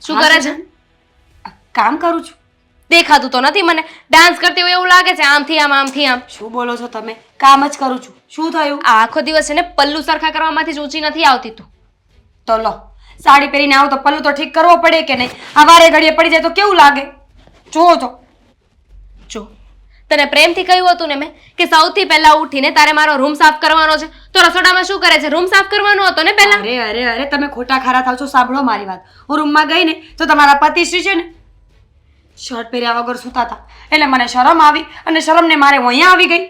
શું કરે છે? કામ કરું છું. દેખાતું તો નથી મને. ડાન્સ કરતી હોય એવું લાગે છે, આમથી આમ આમથી આમ. શું બોલો છો તમે? કામ જ કરું છું. શું થયું? આ આખો દિવસ છે ને પલ્લુ સરખા કરવામાંથી જ ઊંચી નથી આવતી તું. તો લો, સાડી પહેરીને આવો તો પલ્લુ તો ઠીક કરવો પડે કે નહીં? આ વારે ઘડીએ પડી જાય તો કેવું લાગે? જુઓ તો. જો તને પ્રેમથી કહ્યું હતું ને મેં કે સૌથી પહેલા ઉઠીને તારે મારો રૂમ સાફ કરવાનો છે, તો રસોડામાં શું કરે છે? રૂમ સાફ કરવાનો હતો ને પહેલા. અરે અરે અરે, તમે ખોટા ખારા થાવ છો. સાંભળો મારી વાત. હું રૂમમાં ગઈ ને તો તમારા પતિશ્રી છે ને શર્ટ પહેર્યા વગર સૂતા હતા, એટલે મને શરમ આવી અને શરમને મારે હું અહીંયા આવી ગઈ.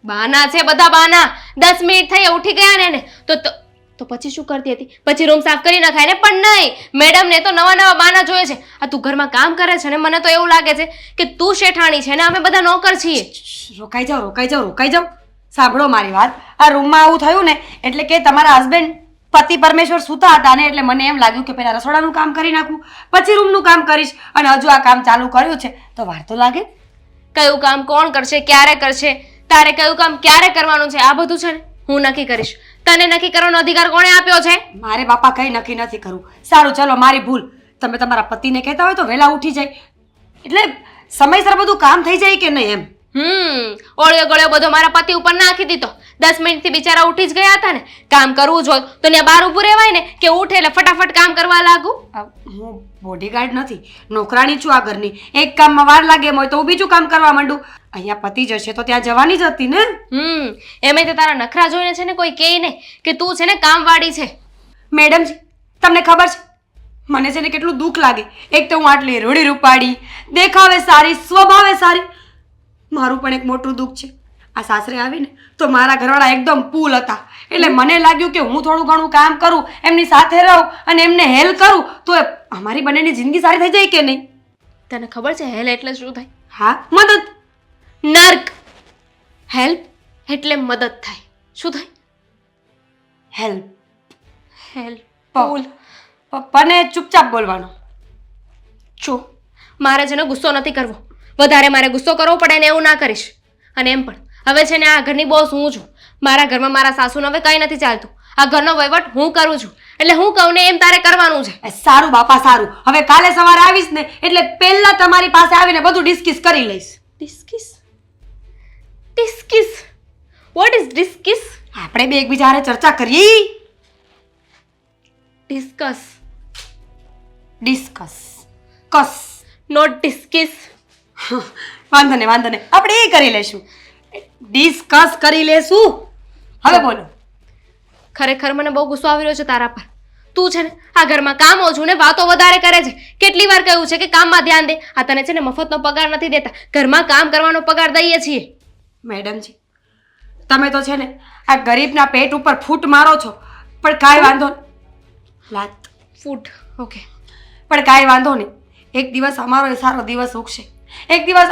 બાના છે બધા બાના. 10 મિનિટ થઈ ઉઠી ગયા ને તો પછી શું કરતી હતી? પછી રૂમ સાફ કરી નખાય ને. પણ નહીં, મેડમ ને તો નવા નવા બાના જોઈએ છે. આ તું ઘરમાં કામ કરે છે ને, મને તો એવું લાગે છે કે તું શેઠાણી છે ને અમે બધા નોકર છીએ. રોકાઈ જાઓ, રોકાઈ જાઓ, રોકાઈ જાઓ. સાંભળો મારી વાત. આ રૂમમાં આવું થયું ને એટલે કે તમારા હસબન્ડ પતિ પરમેશ્વર સૂતા હતા ને, એટલે મને એમ લાગ્યું કે પહેલા રસોડાનું કામ કરી નાખું, પછી રૂમનું કામ કરીશ. અને હજુ આ કામ ચાલુ કર્યું છે તો વાર તો લાગે. કયું કામ કોણ કરશે, ક્યારે કરશે, તારે કયું કામ ક્યારે કરવાનું છે, આ બધું છે ને હું નક્કી કરીશ. તને નક્કી કરવાનો અધિકાર કોણે આપ્યો છે? મારે બાપા કંઈ નક્કી નથી કરવું. સારું ચલો, મારી ભૂલ. તમે તમારા પતિને કહેતા હોય તો વહેલા ઉઠી જાય, એટલે સમયસર બધું કામ થઈ જાય કે નહીં એમ. ઓળ્યો ગળ્યો બધો મારા પતિ ઉપર નાખી દીધો. 10 મિનિટથી બિચારા ઉઠી જ ગયા હતા ને. કામ કરવું જ હોય તો ત્યાં બહાર ઊભું રહેવાય ને, કે ઉઠે એટલે ફટાફટ કામ કરવા લાગુ. હું બોડીગાર્ડ નથી, નોકરાણી છું આ ઘરની. એક કામમાં વાર લાગે એમ હોય તો હું બીજું કામ કરવા માંડું. અહીંયા પતિ જશે તો ત્યાં જવાની જ હતી ને. એમે તો તારા નખરા જોઈને છે ને કોઈ કહે નહીં કે તું છે ને કામવાળી છે. મેડમજી, તમને ખબર છે મને છે ને કેટલું દુઃખ લાગે? એક તો હું આટલી રૂડી રૂપાડી, દેખાવે સારી, સ્વભાવે સારી. મારું પણ એક મોટું દુઃખ છે. આ સાસરે આવીને તો મારા ઘરવાળા એકદમ કૂલ હતા, એટલે મને લાગ્યું કે હું થોડું ઘણું કામ કરું, એમની સાથે રહું અને એમને હેલ્પ કરું તો અમારી બંનેની જિંદગી સારી થઈ જાય કે નહીં. તને ખબર છે હેલ્પ એટલે શું થાય? હા, મદદ. નર્ક. હેલ્પ એટલે મદદ થાય. શું થાય? હેલ્પ. હેલ્પ. પપ્પાને ચૂપચાપ બોલવાનો. જો મારે છે ને ગુસ્સો નથી કરવો. વધારે મારે ગુસ્સો કરવો પડે ને એવું ના કરીશ. અને એમ પણ હવે છે ને આ ઘરની બોસ હું છું. મારા ઘરમાં મારા સાસુને હવે કંઈ નથી ચાલતું. આ ઘરનો વહીવટ હું કરું છું, એટલે હું કહું ને એમ તારે કરવાનું છે. સારું બાપા, સારું. હવે કાલે સવારે આવીશ ને એટલે પહેલા તમારી પાસે આવીને બધું ડિસ્કસ કરી લઈશ. Discuss? Discuss? What is discuss? આપણે બે એકબીજા હારે ચર્ચા કરીએ. ડિસ્કસ. ડિસ્કસ. કસ. Not discuss. વાંધો નહીં, વાંધો નહીં, આપણે એ કરી લેશું. ડિસ્કસ કરી લેશું. હવે બોલો. ખરેખર મને બહુ ગુસ્સો આવી રહ્યો છે તારા પર. તું છે ને આ ઘરમાં કામ ઓછું ને વાતો વધારે કરે છે. કેટલી વાર કહ્યું છે કે કામમાં ધ્યાન દે. આ તને છે ને મફતનો પગાર નથી દેતા, ઘરમાં કામ કરવાનો પગાર દઈએ છીએ. મેડમજી, તમે તો છે ને આ ગરીબના પેટ ઉપર ફૂટ મારો છો, પણ કાંઈ વાંધો લાત ફૂટ. ઓકે, પણ કાંઈ વાંધો નહીં. એક દિવસ અમારો એ સારો દિવસ ઉગશે. એક દિવસ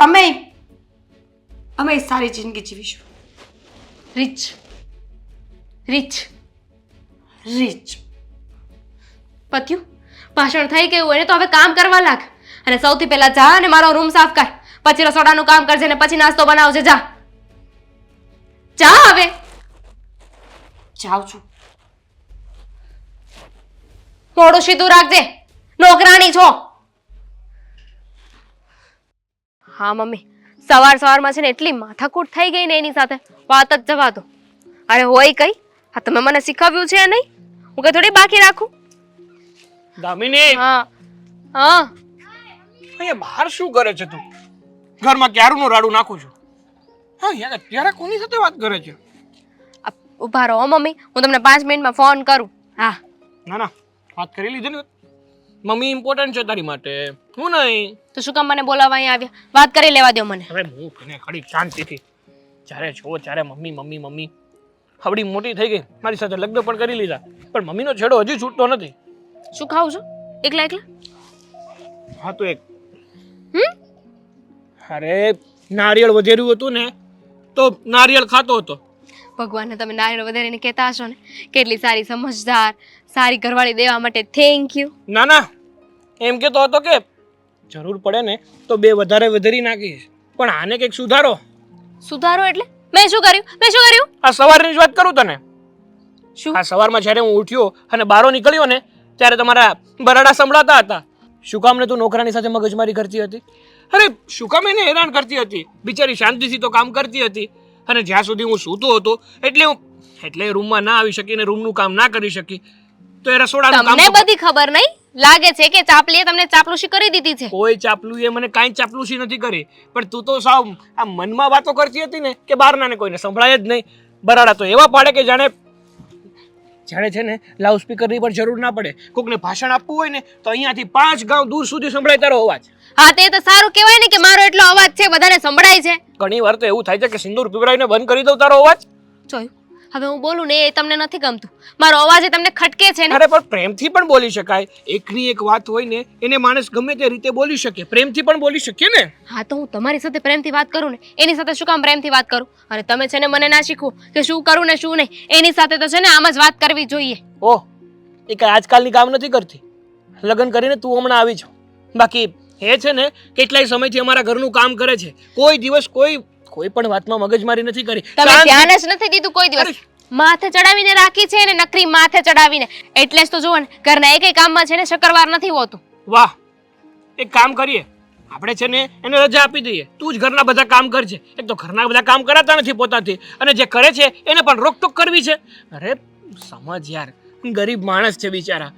અમે સારી જિંદગી જીવીશું. રીચ. રીચ. રીચ. પત્યું? ભાષણ થઈ ગયું હોય ને તો હવે કામ કરવા લાગ. અને સૌથી પહેલા જા અને મારો રૂમ સાફ કર, પછી રસોડાનું કામ કરજે ને પછી નાસ્તો બનાવજે. જા જા હવે. જાઉં છું. મોઢું સીધું રાખજે, નોકરાણી છો. હા મમ્મી, સવારમાં છે ને એટલી માથાકૂટ થઈ ગઈ ને એની સાથે વાત જ જવા દો. અરે હોય કઈ, હા તમે મને શીખવ્યું છે નહીં, હું કઈ થોડી બાકી રાખું. દામિની, હા હા, અહીંયા બહાર શું કરે છે તું? ઘરમાં ક્યારનું રાડું નાખું છું. હા યાર, અત્યારે કોની સાથે વાત કરે છે? ઉભા રહો મમ્મી, હું તમને 5 મિનિટમાં ફોન કરું. હા ના ના, વાત કરી લીધી ને. મમ્મી ઇમ્પોર્ટન્ટ છે તારી માટે, હું નહીં. તો શું કામ મને બોલાવવા અહીંયા આવ્યા? વાત કરી લેવા દો મને. હવે હું કને ખડી શાંતિથી. જ્યારે જો ત્યારે મમ્મી મમ્મી મમ્મી. હવડી મોટી થઈ ગઈ, મારી સાથે લગ્ન પણ કરી લીધા, પણ મમ્મીનો છેડો હજી છૂટતો નથી. શું ખાવ છો એકલા એકલા? હા તો એક અરે નારિયેળ વધેર્યું હતું ને તો નારિયેળ ખાતો હતો. ભગવાનને તમે નારિયેળ વધારીને કહેતા હશો ને, કેટલી સારી સમજદાર સારી ઘરવાળી દેવા માટે થેન્ક યુ. ના ના, એમ કહેતો હતો કે જરૂર પડે ને તો 2 વધારે વધારી નાખીશ, પણ આને કંઈક સુધારો. સુધારો એટલે? મેં શું કર્યું? મેં શું કર્યું? આ સવારની જ વાત કરું તને. શું? આ સવારમાં જ્યારે હું ઉઠ્યો અને બહાર નીકળ્યો ને ત્યારે તમારા બરાડા સંભળાતા હતા. શું કામ ને તું નોકરાની સાથે મગજમારી કરતી હતી? અરે શું કામ એને હેરાન કરતી હતી? બિચારી શાંતિથી તો કામ કરતી હતી. અને જ્યાં સુધી હું સૂતો હતો એટલે રૂમમાં ના આવી શકી ને રૂમનું કામ ના કરી શકી. તો એ રસોડાનું કામ તમને બધી ખબર નહીં લાગે છે કે ચાપલીએ તમને ચાપલુસી કરી દીધી છે. કોઈ ચાપલું એ મને કાંઈ ચાપલુસી નથી કરી. પણ તું તો સાવ આ મનમાં વાતો કરતી હતી ને કે બહારના ને કોઈને સંભળાય જ નહીં. બરાડા તો એવા પાડે કે જાણે છે ને લાઉડ સ્પીકરની પણ જરૂર ના પડે. કોકને ભાષણ આપવું હોય ને તો અહીંયાથી 5 ગામ દૂર સુધી સંભળાય તારો અવાજ. હા તે તો સારું કહેવાય ને કે મારો એટલો અવાજ છે બધાને સંભળાય છે. ઘણી વાર તો એવું થાય છે કે સિંદૂર પીવડાવીને બંધ કરી દઉં તારો અવાજ. જોયું હવે હું બોલું ને એ તમને નથી ગમતું. મારો અવાજ એ તમને ખટકે છે ને. અરે પણ પ્રેમથી પણ બોલી શકાય. એકની એક વાત હોય ને એને માણસ ગમે તે રીતે બોલી શકે. પ્રેમથી પણ બોલી શકીએ ને. હા તો હું તમારી સાથે પ્રેમથી વાત કરું ને એની સાથે શું કામ પ્રેમથી વાત કરું? અને તમે છે ને મને ના શીખવો કે શું કરું ને શું નહીં. એની સાથે તો છે ને આમ જ વાત કરવી જોઈએ. ઓહ એ કાંઈ આજકાલની કામ નથી કરતી. લગ્ન કરીને તું હમણાં આવી છો. બાકી એ છે ને કેટલાય સમયથી અમારા ઘરનું કામ કરે છે. કોઈ દિવસ કોઈ પણ વાતમાં મગજમારી નથી કરી. તમે ધ્યાન જ નથી દીધું કોઈ દિવસ. માથે ચડાવીને રાખી છે ને નકરી માથે ચડાવીને. એટલે જ તો જુઓ ને ઘરના એકેય કામમાં છે ને શકરવાર નથી હોતું. વાહ એક કામ કરીએ આપણે છે ને એને રજા આપી દઈએ. તું જ ઘરના બધા કામ કરજે. એક તો ઘરના બધા કામ કરાતા નથી પોતાથી અને જે કરે છે એને પણ રોકટોક કરવી છે. અરે સમજ યાર, ગરીબ માણસ છે બિચારા.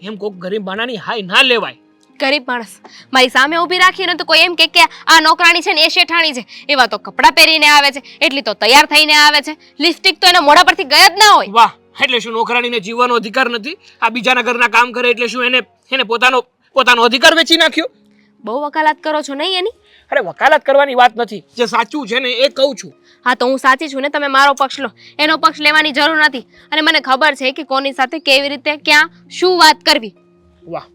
એમ કોક ગરીબ માણાની હાય ના લેવાય. ગરીબ માણસ મારી સામે ઊભી રાખી ને તો કોઈ એમ કે આ નોકરાણી છે ને એ શેઠાણી છે. એવા તો કપડાં પહેરીને આવે છે, એટલી તો તૈયાર થઈને આવે છે. લિપસ્ટિક તો એના મોઢા પરથી ગઈ જ ના હોય. વાહ એટલે શું નોકરાણીને જીવવાનો અધિકાર નથી? આ બીજાના ઘરના કામ કરે એટલે શું એને પોતાનો અધિકાર વેચી નાખ્યો? બહુ વકાલત કરો છો નહીં એની? અરે વકાલત કરવાની વાત નથી. જે સાચું છે ને એ કહું છું. હા તો હું સાચી છું ને તમે મારો પક્ષ લો. એનો પક્ષ લેવાની જરૂર નથી. અને મને ખબર છે કે કોની સાથે કેવી રીતે ક્યાં શું વાત કરવી. વાહ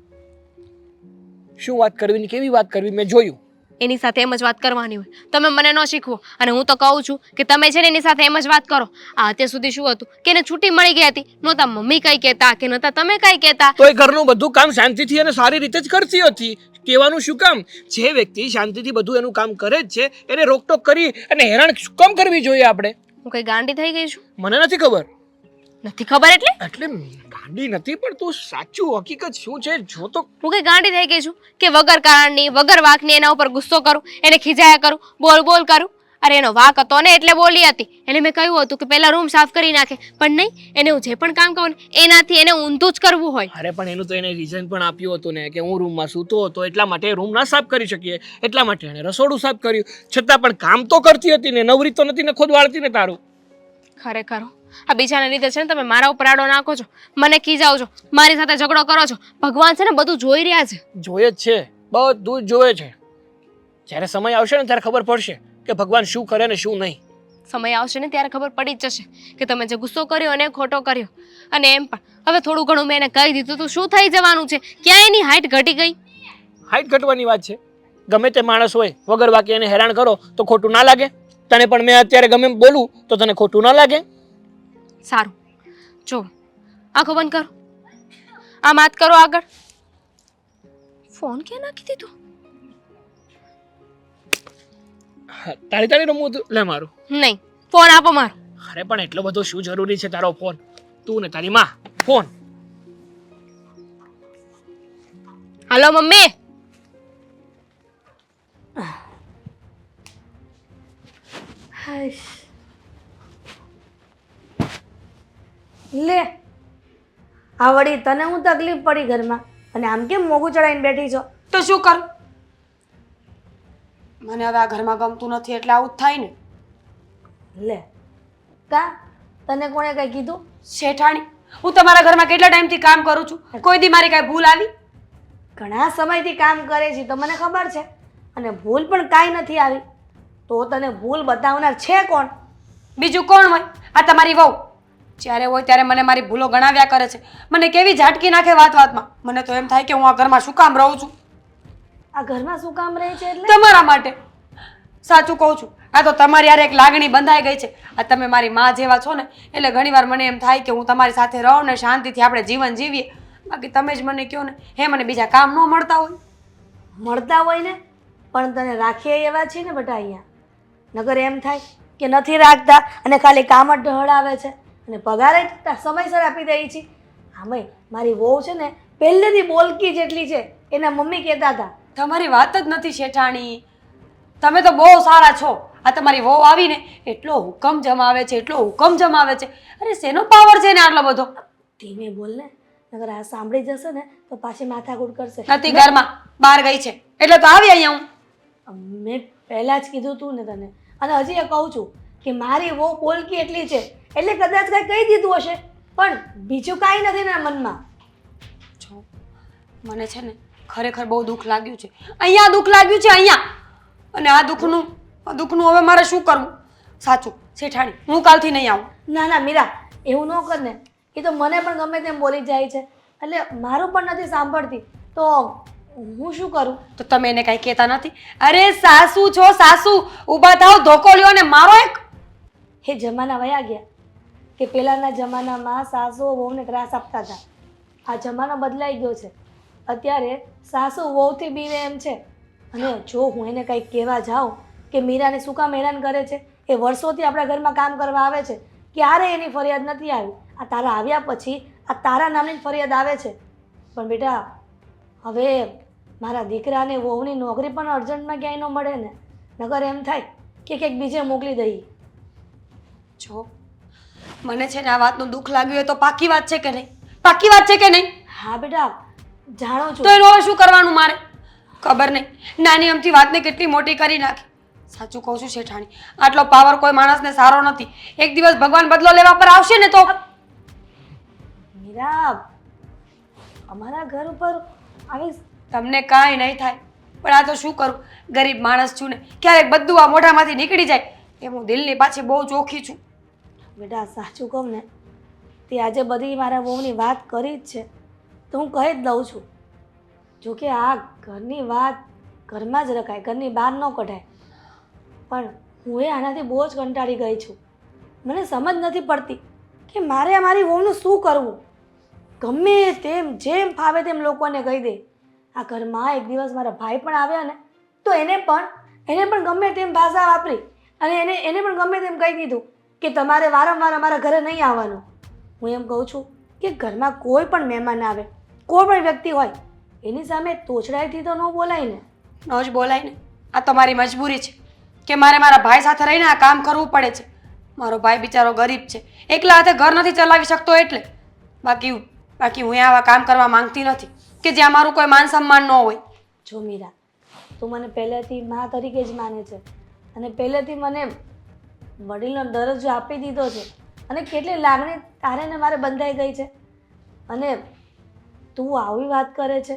શું વાત કરવી ને કેવી વાત કરવી મેં જોયું. એની સાથે એમ જ વાત કરવાની હોય. તમે મને ન શીખવો. અને હું તો કહું છું કે તમે છે ને એની સાથે એમ જ વાત કરો. આ અત્યાર સુધી શું હતું કે એને છૂટી મળી ગઈ હતી. નહોતા મમ્મી કઈ કહેતા કે નહોતા તમે કઈ કહેતા. તો એ ઘરનું બધું કામ શાંતિથી અને સારી રીતે જ કરતી હતી. કહેવાનું શું કામ? જે વ્યક્તિ શાંતિથી બધું એનું કામ કરે જ છે એને રોકટોક કરી અને હેરાન શું કામ કરવી જોઈએ આપણે? હું કઈ ગાંડી થઈ ગઈ છું? મને નથી ખબર. નથી ખબર એટલે ગાંડી નથી પણ તું સાચું હકીકત શું છે જો તો. હું કઈ ગાંડી થઈ ગઈ છું કે વગર કારણની વગર વાકની એના ઉપર ગુસ્સો કરું, એને ખીજાયા કરું, બોલ કરું? અરે એનો વાક હતો ને એટલે બોલી હતી. એને મેં કહ્યું હતું કે પહેલા રૂમ સાફ કરી નાખે, પણ નહીં, એને હું જે પણ કામ કહું ને એનાથી એને ઊંધું જ કરવું હોય. અરે પણ એનું તો એને રીઝન પણ આપ્યું હતું ને કે હું રૂમમાં સૂતો હતો એટલા માટે રૂમ ના સાફ કરી શકીએ, એટલા માટે એને રસોડું સાફ કર્યું. છતાં પણ કામ તો કરતી હતી ને, નવરી તો નથી ને ખુદ વાળતી ને તારું. ખરેખર આ બીજાને લીધે છે ને તમે મારા ઉપર આડો નાખો છો, મને ખીજાવ છો, મારી સાથે ઝઘડો કરો છો. ભગવાન છે ને બધું જોઈ રહ્યા છે. જોઈએ જ છે, બધું જ જોયે છે. જ્યારે સમય આવશે ને ત્યારે ખબર પડશે કે ભગવાન શું કરે ને શું નહીં. સમય આવશે ને ત્યારે ખબર પડી જ જશે કે તમે જે ગુસ્સો કર્યો અને ખોટો કર્યો. અને એમ પણ હવે થોડું ઘણું મેં એને કહી દીધું તો શું થઈ જવાનું છે? ક્યાં એની હાઈટ ઘટી ગઈ? હાઈટ ઘટવાની વાત છે? ગમે તે માણસ હોય વગર વાકે એને હેરાન કરો તો ખોટું ના લાગે? તને પણ મેં અત્યારે ગમે એમ બોલું તો તને ખોટું ના લાગે? સારું જો આંખો બંધ કરો, આમ વાત કરો આગળ. ફોન ક્યાં નાખી દીધો? તારી રમવું હતું? લે મારું. નહીં, ફોન આપો મારો. અરે પણ એટલો બધો શું જરૂરી છે તારો ફોન? તું ને તારી માં ફોન. હાલો મમ્મી. લે આ વળી તને હું તકલીફ પડી ઘરમાં અને આમ કેમ મોઢું ચડાવીને બેઠી છો? તો શું કરું? મને હવે આ ઘરમાં ગમતું નથી એટલે આવું જ થાય ને. લે કા તને કોણે કઈ કીધું? શેઠાણી, હું તમારા ઘરમાં કેટલા ટાઈમથી કામ કરું છું, કોઈ દી મારી કાંઈ ભૂલ આવી? ઘણા સમયથી કામ કરે છે તો મને ખબર છે, અને ભૂલ પણ કાંઈ નથી આવી. તો તને ભૂલ બતાવનાર છે કોણ? બીજું કોણ હોય? આ તમારી વહુ. જ્યારે હોય ત્યારે મને મારી ભૂલો ગણાવ્યા કરે છે, મને કેવી ઝાટકી નાખે વાત વાતમાં. મને તો એમ થાય કે હું આ ઘરમાં શું કામ રહું છું. આ ઘરમાં શું કામ રહે છે એટલે? તમારા માટે. સાચું કહું છું, આ તો તમારી યાર એક લાગણી બંધાઈ ગઈ છે. આ તમે મારી માં જેવા છો ને એટલે ઘણીવાર મને એમ થાય કે હું તમારી સાથે રહું ને શાંતિથી આપણે જીવન જીવીએ. બાકી તમે જ મને કહો ને, હે મને બીજા કામ ન મળતા હોય? મળતા હોય ને, પણ તને રાખીએ એવા છે ને બટા અહીંયા. નગર એમ થાય કે નથી રાખતા અને ખાલી કામ જ ઢહડાવે છે અને પગારે સમયસર આપી દે છે. આમાંય મારી વહુ છે ને પહેલેથી બોલકી જેટલી છે એના મમ્મી કહેતા હતા. તમારી વાત જ નથી શેઠાણી. તમે તો બહુ સારા છો. આ તમારી વહુ આવીને એટલો હુકમ જમાવે છે, એટલો હુકમ જમાવે છે. અરે શેનો પાવર છે ને આટલો બધો? ધીમે બોલ ને, નકર આ સાંભળી જશે ને તો પાછી માથાકૂટ કરશે. નથી ઘરમાં, બહાર ગઈ છે એટલે તો આવી અહીંયા હું. મેં પહેલા જ કીધું તું ને તને, અને હજી એ કહું છું કે મારી વહુ બોલકી એટલી છે એટલે કદાચ કંઈ કહી દીધું હશે, પણ બીજું કાંઈ નથી ને મનમાં. જો મને છે ને ખરેખર બહુ દુઃખ લાગ્યું છે. અહીંયા દુઃખ લાગ્યું છે અહીંયા. અને આ દુઃખનું હવે મારે શું કરવું? સાચું શેઠાણી, હું કાલથી નહીં આવું. ના ના મીરા, એવું ન કર ને. એ તો મને પણ ગમે તેમ બોલી જાય છે, એટલે મારું પણ નથી સાંભળતી, તો હું શું કરું? તો તમે એને કાંઈ કહેતા નથી? અરે સાસુ છો સાસુ, ઊભા થાવ, ધોકો લ્યો ને મારો એક. એ જમાના વયા ગયા કે પહેલાના જમાનામાં સાસુઓ વહુને ત્રાસ આપતા હતા. આ જમાનો બદલાઈ ગયો છે. અત્યારે સાસુ વહુથી બીવે એમ છે. અને જો હું એને કંઈક કહેવા જાઉં કે મીરાને શું કામ હેરાન કરે છે, એ વર્ષોથી આપણા ઘરમાં કામ કરવા આવે છે, ક્યારેય એની ફરિયાદ નથી આવી. આ તારા આવ્યા પછી આ તારા નામની ફરિયાદ આવે છે. પણ બેટા, હવે મારા દીકરાને વહુની નોકરી પણ અર્જન્ટમાં ક્યાંય ન મળે ને, નગર એમ થાય કે કંઈક બીજે મોકલી દઈએ. જો મને છે ને આ વાતનું દુઃખ લાગ્યું હોય તો પાકી વાત છે કે નહીં? પાકી વાત છે કે નહીં? હા બેટા, જાણો છું. તો એનું હવે શું કરવાનું મારે? ખબર નહીં, નાની અમથી વાતને કેટલી મોટી કરી નાખી. સાચું કહું છું શેઠાણી, આટલો પાવર કોઈ માણસને સારો નથી. એક દિવસ ભગવાન બદલો લેવા પર આવશે ને તો. મીરા, અમારા ઘર ઉપર આવી તમને કાંઈ નહીં થાય, પણ આ તો શું કરું, ગરીબ માણસ છું ને, ક્યારેક બધું આ મોઢામાંથી નીકળી જાય એ હું દિલની પાછી બહુ ચોખ્ખી છું. બેટા સાચું કહું ને, તે આજે બધી મારા વહુની વાત કરી જ છે, તો હું કહી જ દઉં છું. જોકે આ ઘરની વાત ઘરમાં જ રખાય, ઘરની બહાર ન કઢાય. પણ હું એ આનાથી બહુ જ કંટાળી ગઈ છું. મને સમજ નથી પડતી કે મારે મારી વહુનું શું કરવું. ગમે તેમ જેમ ફાવે તેમ લોકોને કહી દે. આ ઘરમાં એક દિવસ મારા ભાઈ પણ આવ્યા ને, તો એને પણ ગમે તેમ ભાષા વાપરી અને એને પણ ગમે તેમ કહી દીધું કે તમારે વારંવાર અમારા ઘરે નહીં આવવાનું. હું એમ કહું છું કે ઘરમાં કોઈ પણ મહેમાન આવે, કોઈ પણ વ્યક્તિ હોય, એની સામે તોછડાઈથી તો ન બોલાય ને. ન જ બોલાય ને. આ તમારી મજબૂરી છે કે મારે મારા ભાઈ સાથે રહીને આ કામ કરવું પડે છે. મારો ભાઈ બિચારો ગરીબ છે, એકલા હાથે ઘર નથી ચલાવી શકતો એટલે. બાકી હું આવા કામ કરવા માંગતી નથી કે જ્યાં મારું કોઈ માન સન્માન ન હોય. જો મીરા, તું મને પહેલેથી મા તરીકે જ માને છે અને પહેલેથી મને વડીલનો દરજ્જો આપી દીધો છે, અને કેટલી લાગણી તારે ને મારે બંધાઈ ગઈ છે. અને તું આવી વાત કરે છે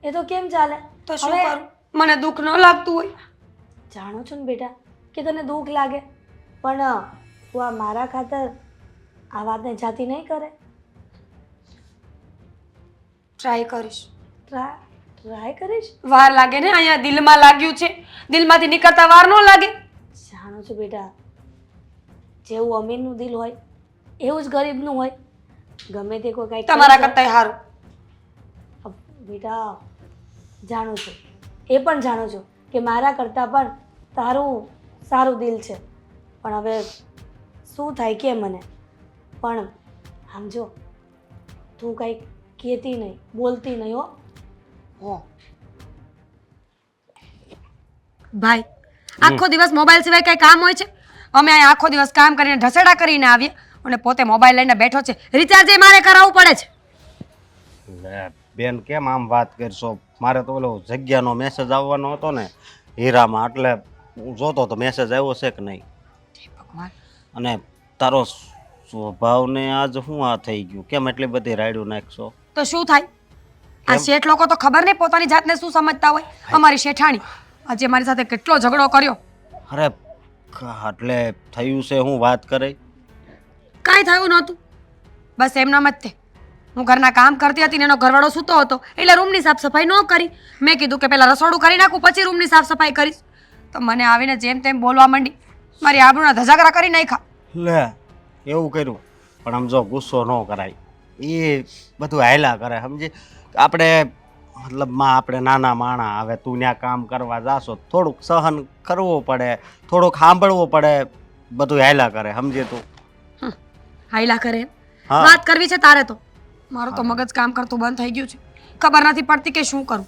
એ તો કેમ ચાલે? તો શું કરું? મને દુઃખ ન લાગતું હોય. જાણો છો ને બેટા કે તને દુઃખ લાગે, પણ તું આ મારા ખાતર આ વાતને જાતી નહીં કરે. ટ્રાય કરીશ. ટ્રાય કરીશ? વાર લાગે ને, અહીંયા દિલમાં લાગ્યું છે, દિલમાંથી નીકળતા વાર ન લાગે. જાણો છો બેટા, જેવું અમીરનું દિલ હોય એવું જ ગરીબનું હોય. ગમે તે કોઈ કાંઈ તમારા કરતા સારું. બેટા જાણું છું, એ પણ જાણું છું કે મારા કરતાં પણ તારું સારું દિલ છે, પણ હવે શું થાય કે મને. પણ આમ જો, તું કંઈક કહેતી નહીં, બોલતી નહીં. હો ભાઈ, આખો દિવસ મોબાઈલ સિવાય કંઈ કામ હોય છે? અમે અહીંયા આખો દિવસ કામ કરીને ઢસેડા કરીને આવીએ અને પોતે મોબાઈલ લઈને બેઠો છે. રિચાર્જ મારે કરાવવું પડે છે. બેન કેમ આમ વાત કરશો? મારે તો ઓલો જગ્યાનો મેસેજ આવવાનો હતો ને હીરામાં, એટલે હું જોતો તો મેસેજ આવ્યો છે કે નહીં. ભગવાન. અને તારો સ્વભાવને આજ શું આ થઈ ગયું? કેમ એટલી બધી રાયડું નાખશો? તો શું થાય? આ શેઠ લોકો તો ખબર નહીં પોતાની જાતને શું સમજતા હોય. અમારી શેઠાણી આજે મારી સાથે કેટલો ઝઘડો કર્યો. અરે એટલે થયું છે હું વાત કરે? કાંઈ થયું નહોતું, બસ એમનામ જ તે. હું ઘરના કામ કરતી હતી ને એનો ઘરવાળો સૂતો હતો એટલે રૂમની સાફ સફાઈ ન કરી. મેં કીધું કે પહેલાં રસોડું કરી નાખું પછી રૂમની સાફ સફાઈ કરીશ. તો મને આવીને જેમ તેમ બોલવા માંડી, મારી આબરૂના ધજાગરા કરી નાખ્યા. લે એવું કર્યું? પણ આમ જો ગુસ્સો ન કરાય, એ બધું હાયલા કરે સમજી. આપણે મતલબમાં આપણે નાના માણા, હવે તું ત્યાં કામ કરવા જાશો થોડુંક સહન કરવું પડે, થોડુંક સાંભળવું પડે, બધું હાયલા કરે સમજે તું. હાયલા કરે? વાત કરવી છે તારે તો. મારું તો મગજ કામ કરતું બંધ થઈ ગયું છે, ખબર નથી પડતી કે શું કરું.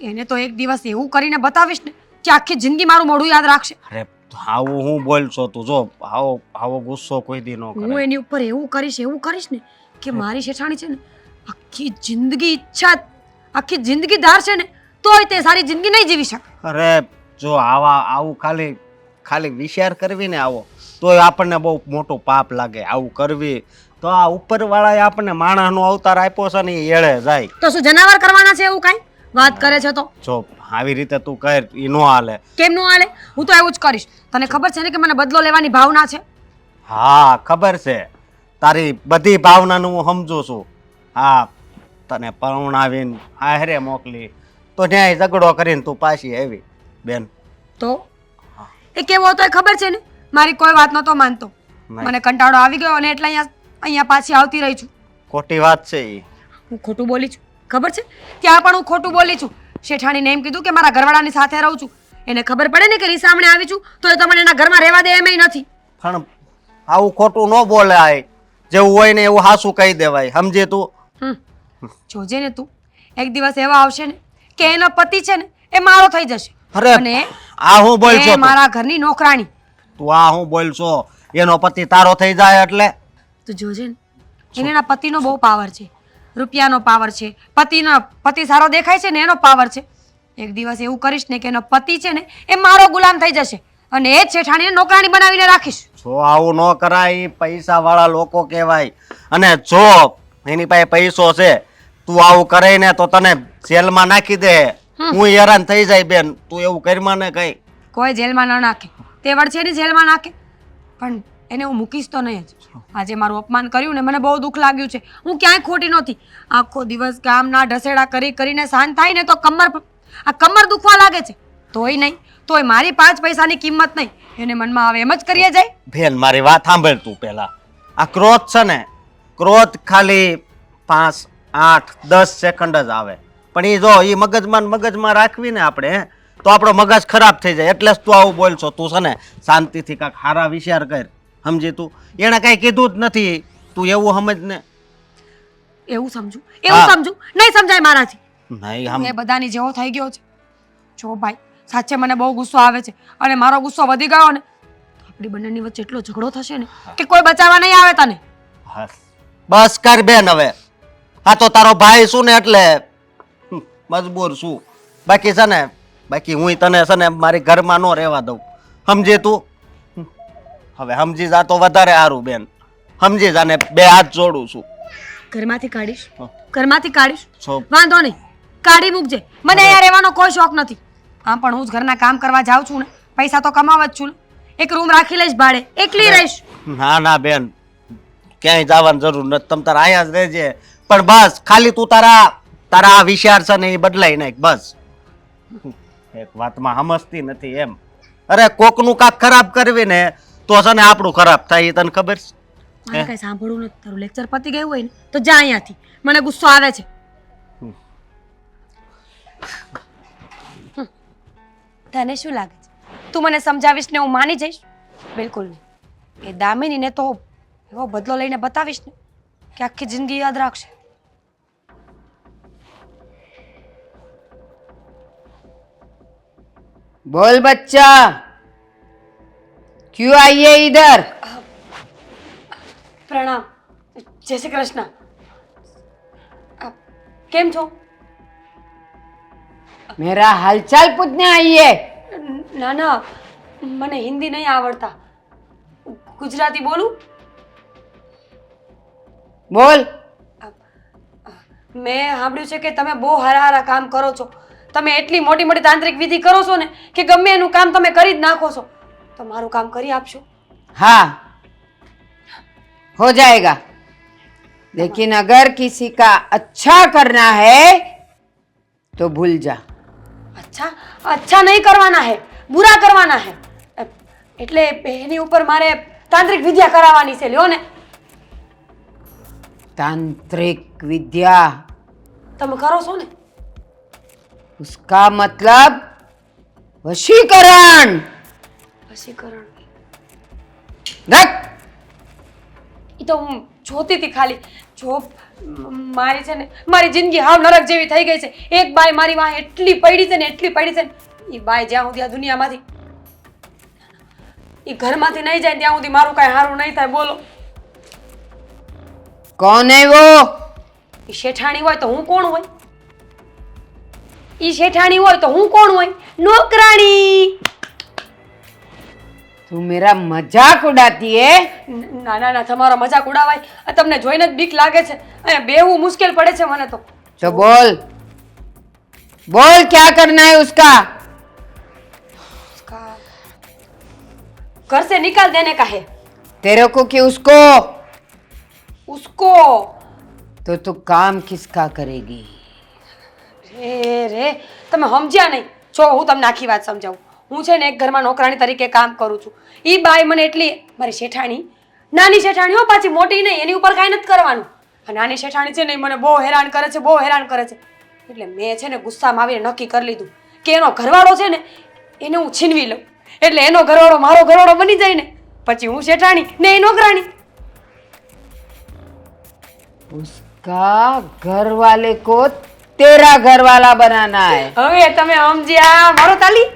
એને તો એક દિવસ એવું કરીને બતાવીશ ને કે આખી જિંદગી મારું મોઢું યાદ રાખશે. અરે આવું હું બોલશો તું? જો આવો આવો ગુસ્સો કોઈ દી ન હું કરે. એની ઉપર એવું કરીશ ને કે મારી શેઠાણી છે ને આખી જિંદગી આખી જિંદગી ધારશે ને તોય તે સારી જિંદગી નહીં જીવી શકે. અરે જો આવું ખાલી વિચાર કરવી ને આવો તોય આપણને બહુ મોટું પાપ લાગે. આવું કરવી તો આ ઉપરવાળાએ આપણને માણસનો અવતાર આપ્યો છે ને એ એળે જાય. તો શું જનાવર કરવાના છે એવું કાંઈ વાત કરે છે? તો જો આવી રીતે તું કર એ નો હાલે. કેમ નું હાલે? હું તો એવું જ કરીશ. તને ખબર છે ને કે મને બદલો લેવાની ભાવના છે. હા ખબર છે, તારી બધી ભાવનાનું હું સમજુ છું. હા, તને પરણાવીને હારે મોકલી તો ન્યાય ઝઘડો કરીને તું પાછી આવી બેન. તો એ કેવો હતો એ ખબર છે ને? મારી કોઈ વાત નતો માનતો. નહીં. મને કંટાળો આવી ગયો અને એટલે અહીંયા પાછી આવતી રહી છું. ખોટી વાત છે એ. હું ખોટું બોલી છું ખબર છે? ત્યાં પણ હું ખોટું બોલી છું. શેઠાણીને એમ કીધું કે મારા ઘરવાળાની સાથે રહું છું. એને ખબર પડે ને કે રીસામણે આવી છું તો એ તમને એના ઘરમાં રહેવા દે એમ નથી. પણ આવું ખોટું ન બોલાય. જેવું હોય ને એવું હાસું કહી દેવાય, સમજે તું? જોજે ને તું, એક દિવસ એવા આવશે ને કે એનો પતિ છે ને એ મારો થઈ જશે. અરે અને આ હું બોલ છો એ તું? મારા ઘરની નોકરાણી. તું આ હું બોલ છો? એનો પતિ તારો થઈ જાય એટલે? તું જોજે ને, એને એના પતિનો બહુ પાવર છે, રૂપિયાનો પાવર છે, પતિ સારો દેખાય છે ને એનો પાવર છે. એક દિવસ એવું કરીશ ને કે એનો પતિ છે ને એ મારો ગુલામ થઈ જશે અને એ જ શેઠાણીને નોકરાણી બનાવીને રાખીશ. જો આવું ન કરાય, પૈસા વાળા લોકો કહેવાય. અને જો એની પાસે પૈસો છે, તું આવું કરે ને તો તને જેલમાં નાખી દે. હું હેરાન થઈ જાય બેન, તું એવું કરીમાં ને કઈ. કોઈ જેલમાં ન નાખે, તેવડ છે ને જેલમાં નાખે, પણ એને હું મૂકીશ તો નહીં જ. આજે મારું અપમાન કર્યું ને મને બહુ દુઃખ લાગ્યું છે. હું ક્યાંય ખોટી નહોતી. આખો દિવસ ગામના ઢસેડા કરીને શાંત થાય ને તો કમર દુખવા લાગે છે. તોય નહીં, તોય મારી 5 પૈસાની કિંમત નહીં. એને મનમાં આવે એમ જ કરીએ જાય. બેન મારી વાત સાંભળ તું પહેલા. આ ક્રોધ છે ને, ક્રોધ ખાલી 5, 8, 10 સેકન્ડ જ આવે. પણ એ જો એ મગજમાં રાખવી ને આપણે તો આપણો મગજ ખરાબ થઈ જાય. એટલે જ તું આવું બોલ છો. તું છે ને શાંતિથી કાંઈક સારા વિચાર કર, સમજી તું? એણે કાંઈ કીધું જ નથી, તું એવું સમજ ને. એવું સમજુ હા. નહીં સમજાય મારાથી. નહીં હું એ બધાની જેવો થઈ ગયો છે. જો ભાઈ, સાચે મને બહુ ગુસ્સો આવે છે અને મારો ગુસ્સો વધી ગયો ને તો આપણી બંનેની વચ્ચે એટલો ઝઘડો થશે ને કે કોઈ બચાવવા નહીં આવે તને. બસ કર બેન હવે. આ તો તારો ભાઈ શું ને એટલે મજબૂર છું. બાકી છે ને, બાકી હું તને છે ને મારી ઘરમાં ન રહેવા દઉં, સમજે તું? હવે સમજી જા તો વધારે સારું બેન. સમજી જા ને 2 હાથ જોડું છું. ઘરમાંથી કાઢીશ, હા. ઘરમાંથી કાઢીશ, છો વાંધો નહીં, કાઢી મૂકજે. મને અહીંયા રહેવાનો કોઈ શોખ નથી. આમ પણ હું જ ઘરના કામ કરવા જાઉં છું ને, પૈસા તો કમાવા જ છું ને. એક રૂમ રાખી લઈશ ભાડે, એકલી રહીશ. ના બેન, ક્યાંય જવાની જરૂર નથી. તમ તારા અહીંયા જ રહેજે. પણ બસ ખાલી તું તારા વિચાર છે ને એ બદલાઈ નાખ બસ. એક વાતમાં સમજતી નથી એમ. અરે કોકનું કાંક ખરાબ કરવી ને તો છે ને આપણું ખરાબ થાય, એ તને ખબર છે? મારે કઈ સાંભળવું નથી. તારું લેક્ચર પતી ગયું હોય ને તો જા અહીંયાથી. મને ગુસ્સો આવે છે. તને શું લાગે છે તું મને સમજાવીશ ને હું માની જઈશ? બિલકુલ નહીં. એ દામિનીને તો એવો બદલો લઈને બતાવીશ ને કે આખી જિંદગી યાદ રાખશે. बोल बच्चा, क्यों आई है इधर? પ્રણામ. જય શ્રી કૃષ્ણ. કેમ છો? मेरा हालचाल पूछने आई है? ના ના, મને હિન્દી નહીં આવડતા, ગુજરાતી બોલું. बोल. મેં સાંભળ્યું છે કે તમે બહુ હારા કામ કરો છો. તમે એટલી મોટી મોટી તાંત્રિક વિધિ કરો છો ને કે ગમે એનું કામ તમે કરી જ નાખો છો. તો મારું કામ કરી આપશો? हाँ, हो जाएगा, लेकिन अगर किसी का अच्छा करना है तो भूल जा. અચ્છા નહીં કરવાના હે, બુરા કરવાના હે. એટલે એની ઉપર મારે તાંત્રિક વિદ્યા કરાવવાની છે. લ્યો ને. तांत्रिक विद्या, તમે કરો છો ને? उसका मतलब वशीकरण. વશીકરણ रख. એ તો હું જોતી હતી ખાલી. જો મારી છે ને મારી જિંદગી હાવ નરક જેવી થઈ ગઈ છે. એક બાઈ મારી વાંહે એટલી પડી છે ને એટલી પડી છે ને, એ બાઈ જ્યાં સુધી આ દુનિયામાંથી એ ઘરમાંથી નહીં જાય ત્યાં સુધી મારું કાંઈ સારું નહીં થાય. બોલો, कौन है वो? એ શેઠાણી હોય તો હું કોણ હોય? ઈ શેઠાણી હોય તો હું કોણ હોય? નોકરાણી. तू मेरा मजाक उड़ाती है? ના ના ના, તમારો મજાક ઉડાવાય? આ તમને જોઈને જ બીક લાગે છે. અહીંયા બેહવું મુશ્કેલ પડે છે મને તો. तो बोल बोल क्या करना है उसका? उसका घर से निकाल देने का है. तेरे को कि उसको? उसको. तो तू काम किसका करेगी? રે તમે સમજ્યા નહીં. જો હું તમને આખી વાત સમજાવું. હું છે ને એક ઘરમાં નોકરાણી તરીકે કામ કરું છું. ઈ બાઈ મને એટલી મારી શેઠાણી, નાની શેઠાણી હો, પાછી મોટી નહીં, એની ઉપર કાંઈ નથી કરવાનું. આ નાની શેઠાણી છે ને ઈ મને બહુ હેરાન કરે છે, બહુ હેરાન કરે છે. એટલે મેં છે ને ગુસ્સામાં આવીને નક્કી કરી લીધું કે એનો ઘરવાળો છે ને એને હું છીનવી લઉં. એટલે એનો ઘરવાળો મારો ઘરવાળો બની જાય ને, પછી હું શેઠાણી ને એ નોકરાણી. उसका घर वाले को तेरा घर वाला बनाना है. હવે તમે સમજ્યા મારો તાલી?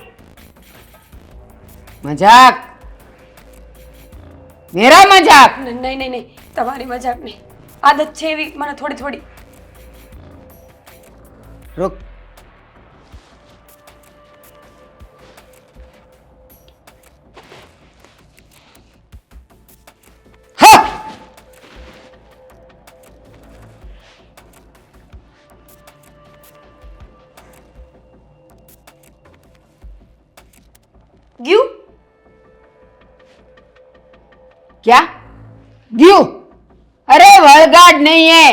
मजाक मेरा मजाक. નહીં નહીં નહીં, તમારી મજાક નહીં. આદત છે એવી મને થોડી થોડી. रुक. हाँ! ગયું? क्या ड्यू? अरे वर्गाड नहीं है.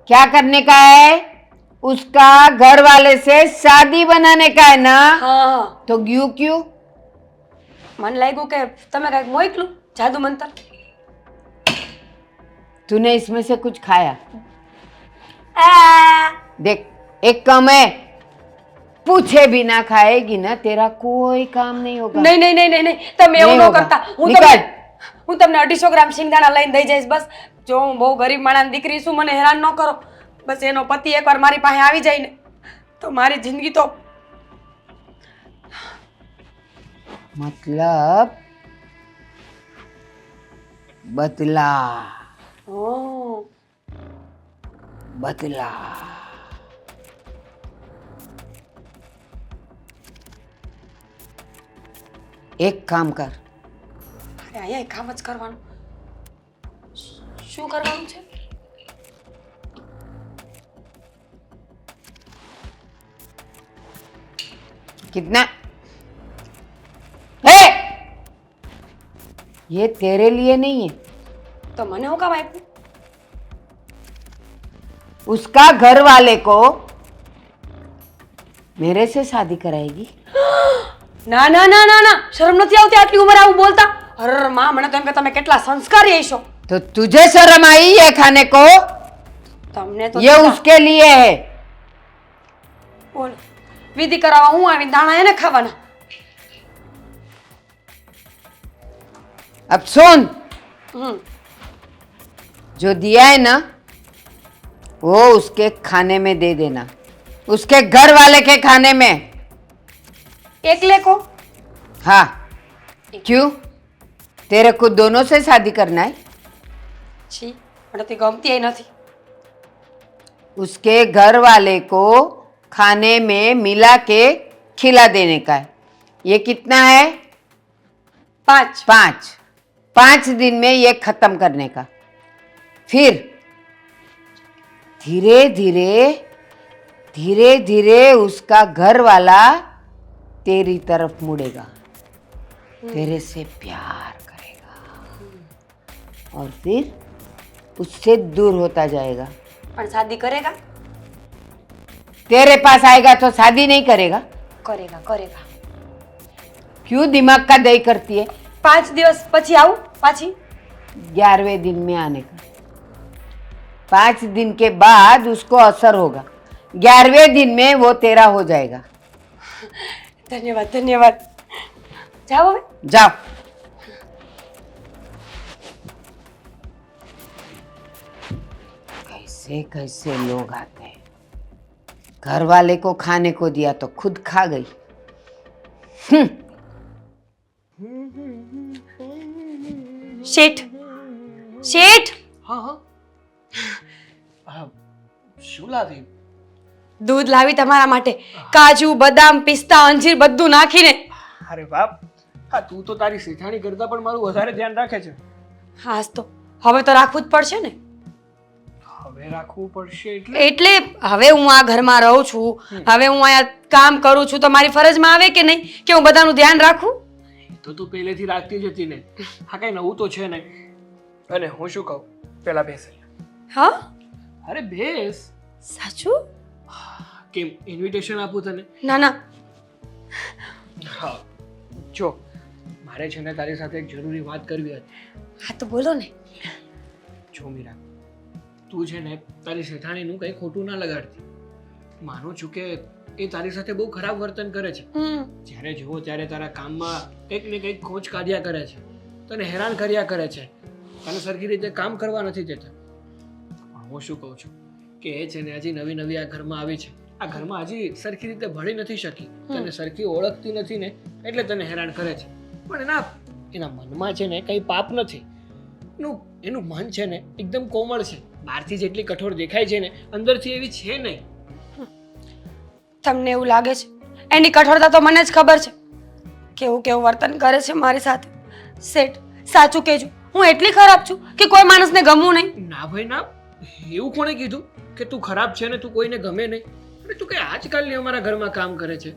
क्या करने का है? उसका घर वाले से शादी बनाने का है ना. હા, तो ग्यू क्यों? મને લાગ્યું કે તમે કાંઈક મોકલું જાદુ મંતર. तूने इसमें से कुछ खाया? આ देख एक कम है. पूछे बिना खाएगी ना तेरा कोई काम नहीं होगा. નહીં નહીં નહીં નહીં નહીં, તમે એવું નહીં ન હોગા. કરતા. નિકાલ. હું તમને 250 ગ્રામ સિંગદાણા લઈને દઈ જઈશ. બસ જો હું બહુ ગરીબ માણસની દીકરી છું, મને હેરાન ન કરો. બસ એનો પતિ એકવાર મારી પાસે આવી જાય ને તો મારી જિંદગી તો मतलब बदला ઓહ, बदला. एक काम कर. અરે અહીંયા કામ જ કરવાનું. શું કરવાનું છે? कितना है? ये तेरे लिए नहीं है. તો મને હું કામ આપ્યું? उसका घर वाले को मेरे से शादी कराएगी. ના ના ના ના ના, શરમ નથી આવતી આટલી ઉંમરે આવું બોલતા? અરે માં, મને તો એમ કે તમે કેટલા સંસ્કારી હશો. तो तुझे शर्म आई है खाने को? તમને તો ये उसके लिए है. બોલો, વિધિ કરાવવા હું આવી, દાણા એને ખાવાના. अब सुन, હમ, जो दिया है ना वो उसके खाने में दे देना, उसके घर वाले के खाने में. એકલે કો? हाँ. क्यों? तेरे को दोनों से शादी करना है? છી, મને તો ગમતી નથી. उसके घर वाले को खाने में मिला के खिला देने का है. ये कितना है? 5. 5. 5 दिन में ये खत्म करने का. फिर धीरे धीरे धीरे धीरे उसका घर वाला तेरी तरफ मुड़ेगा, तेरे से प्यार करेगा और फिर उससे दूर होता जाएगा. પણ શાદી કરેગા? तेरे पास आएगा तो शादी नहीं करेगा. કરેગા કરેગા. क्यों दिमाग का दही करती है? 5 દિવસ પછી આવું પાછી? 11वें दिन में आने का. 5 दिन के बाद उसको असर होगा. 11वें दिन में वो तेरा हो जाएगा. ધન્યવાદ ધન્યવાદ. જાઓ હવે. जाओ. कैसे कैसे लोग आते हैं, घर वाले को खाने को दिया तो खुद खा गई। શેઠ શેઠ હા હા હા, શું લાવી? દૂધ લાવી તમારા માટે, કાજુ બદામ પિસ્તા અંજીર બધું નાખીને. અરે બાપ, હા તું તો તારી શેઠાણી કરતા પણ મારું વધારે ધ્યાન રાખે છે. હાસ તો હવે તો રાખવું જ પડશે ને. હવે રાખવું પડશે એટલે? એટલે હવે હું આ ઘરમાં રહું છું, હવે હું અહીંયા કામ કરું છું તો મારી ફરજમાં આવે કે નહીં કે હું બધાનું ધ્યાન રાખું? તો તું પહેલેથી રાખતી જ હતી ને. હા કઈ નવું તો છે નહીં. અને હું શું કહું, પેલા બેસ અહીંયા. હા અરે બેસ. સાચું? કેમ ઇન્વિટેશન આપું તને? ના ના, હા જો, મારે છે ને તારી સાથે એક જરૂરી વાત કરવી હતી. હા તો બોલો ને. જો મીરા, તું છે ને તારી શેઠાણીનું કંઈ ખોટું ના લગાડતી. માનું છું કે એ તારી સાથે બહુ ખરાબ વર્તન કરે છે. જ્યારે જુઓ ત્યારે તારા કામમાં કંઈક ને કંઈક ખોચ કાઢ્યા કરે છે, તને હેરાન કર્યા કરે છે, તને સરખી રીતે કામ કરવા નથી દેતા. પણ હું શું કહું છું કે એ છે ને હજી નવી નવી આ ઘરમાં આવી છે, આ ઘરમાં હજી સરખી રીતે ભળી નથી શકી, તને સરખી ઓળખતી નથી ને, એટલે તને હેરાન કરે છે. પણ એના મનમાં છે ને કંઈ પાપ નથી. એનું મન છે ને એકદમ કોમળ છે. બહારથી જેટલી કઠોર દેખાય છે ને, અંદરથી એવી છે નહીં. તમને એવું લાગે છે? એની કઠોરતા તો મને જ ખબર છે. કેવું કેવું વર્તન કરે છે મારી સાથે. શેઠ સાચું કહેજો, હું એટલી ખરાબ છું કે કોઈ માણસને ગમવું નહીં? ના ભાઈ ના, એવું કોણે કીધું કે તું ખરાબ છે ને તું કોઈને ગમે નહીં? અને તું કઈ આજકાલની અમારા ઘરમાં કામ કરે છે?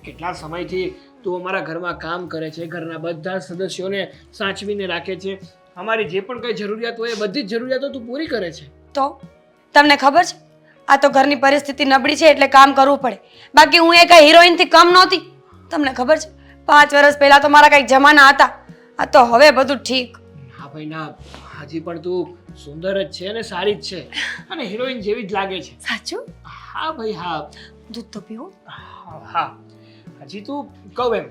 કેટલા સમયથી તું અમારા ઘરમાં કામ કરે છે, ઘરના બધા સદસ્યોને સાચવીને રાખે છે, અમારી જે પણ કઈ જરૂરિયાત હોય એ બધી જ જરૂરિયાતો તું પૂરી કરે છે. તો તમને ખબર છે આ તો ઘરની પરિસ્થિતિ નબળી છે એટલે કામ કરવું પડે. બાકી હું એ કઈ હિરોઈનથી કમ નહોતી. તમને ખબર છે 5 વર્ષ પહેલા તો મારા કંઈક જમાના હતા. આ તો હવે બધું ઠીક. ના ભાઈ ના, હજી પણ તું સુંદર જ છે અને સારી જ છે અને હિરોઈન જેવી જ લાગે છે. સાચું? હા ભાઈ હા. દૂધ તો પીવો. હા, હજી તું કહું એમ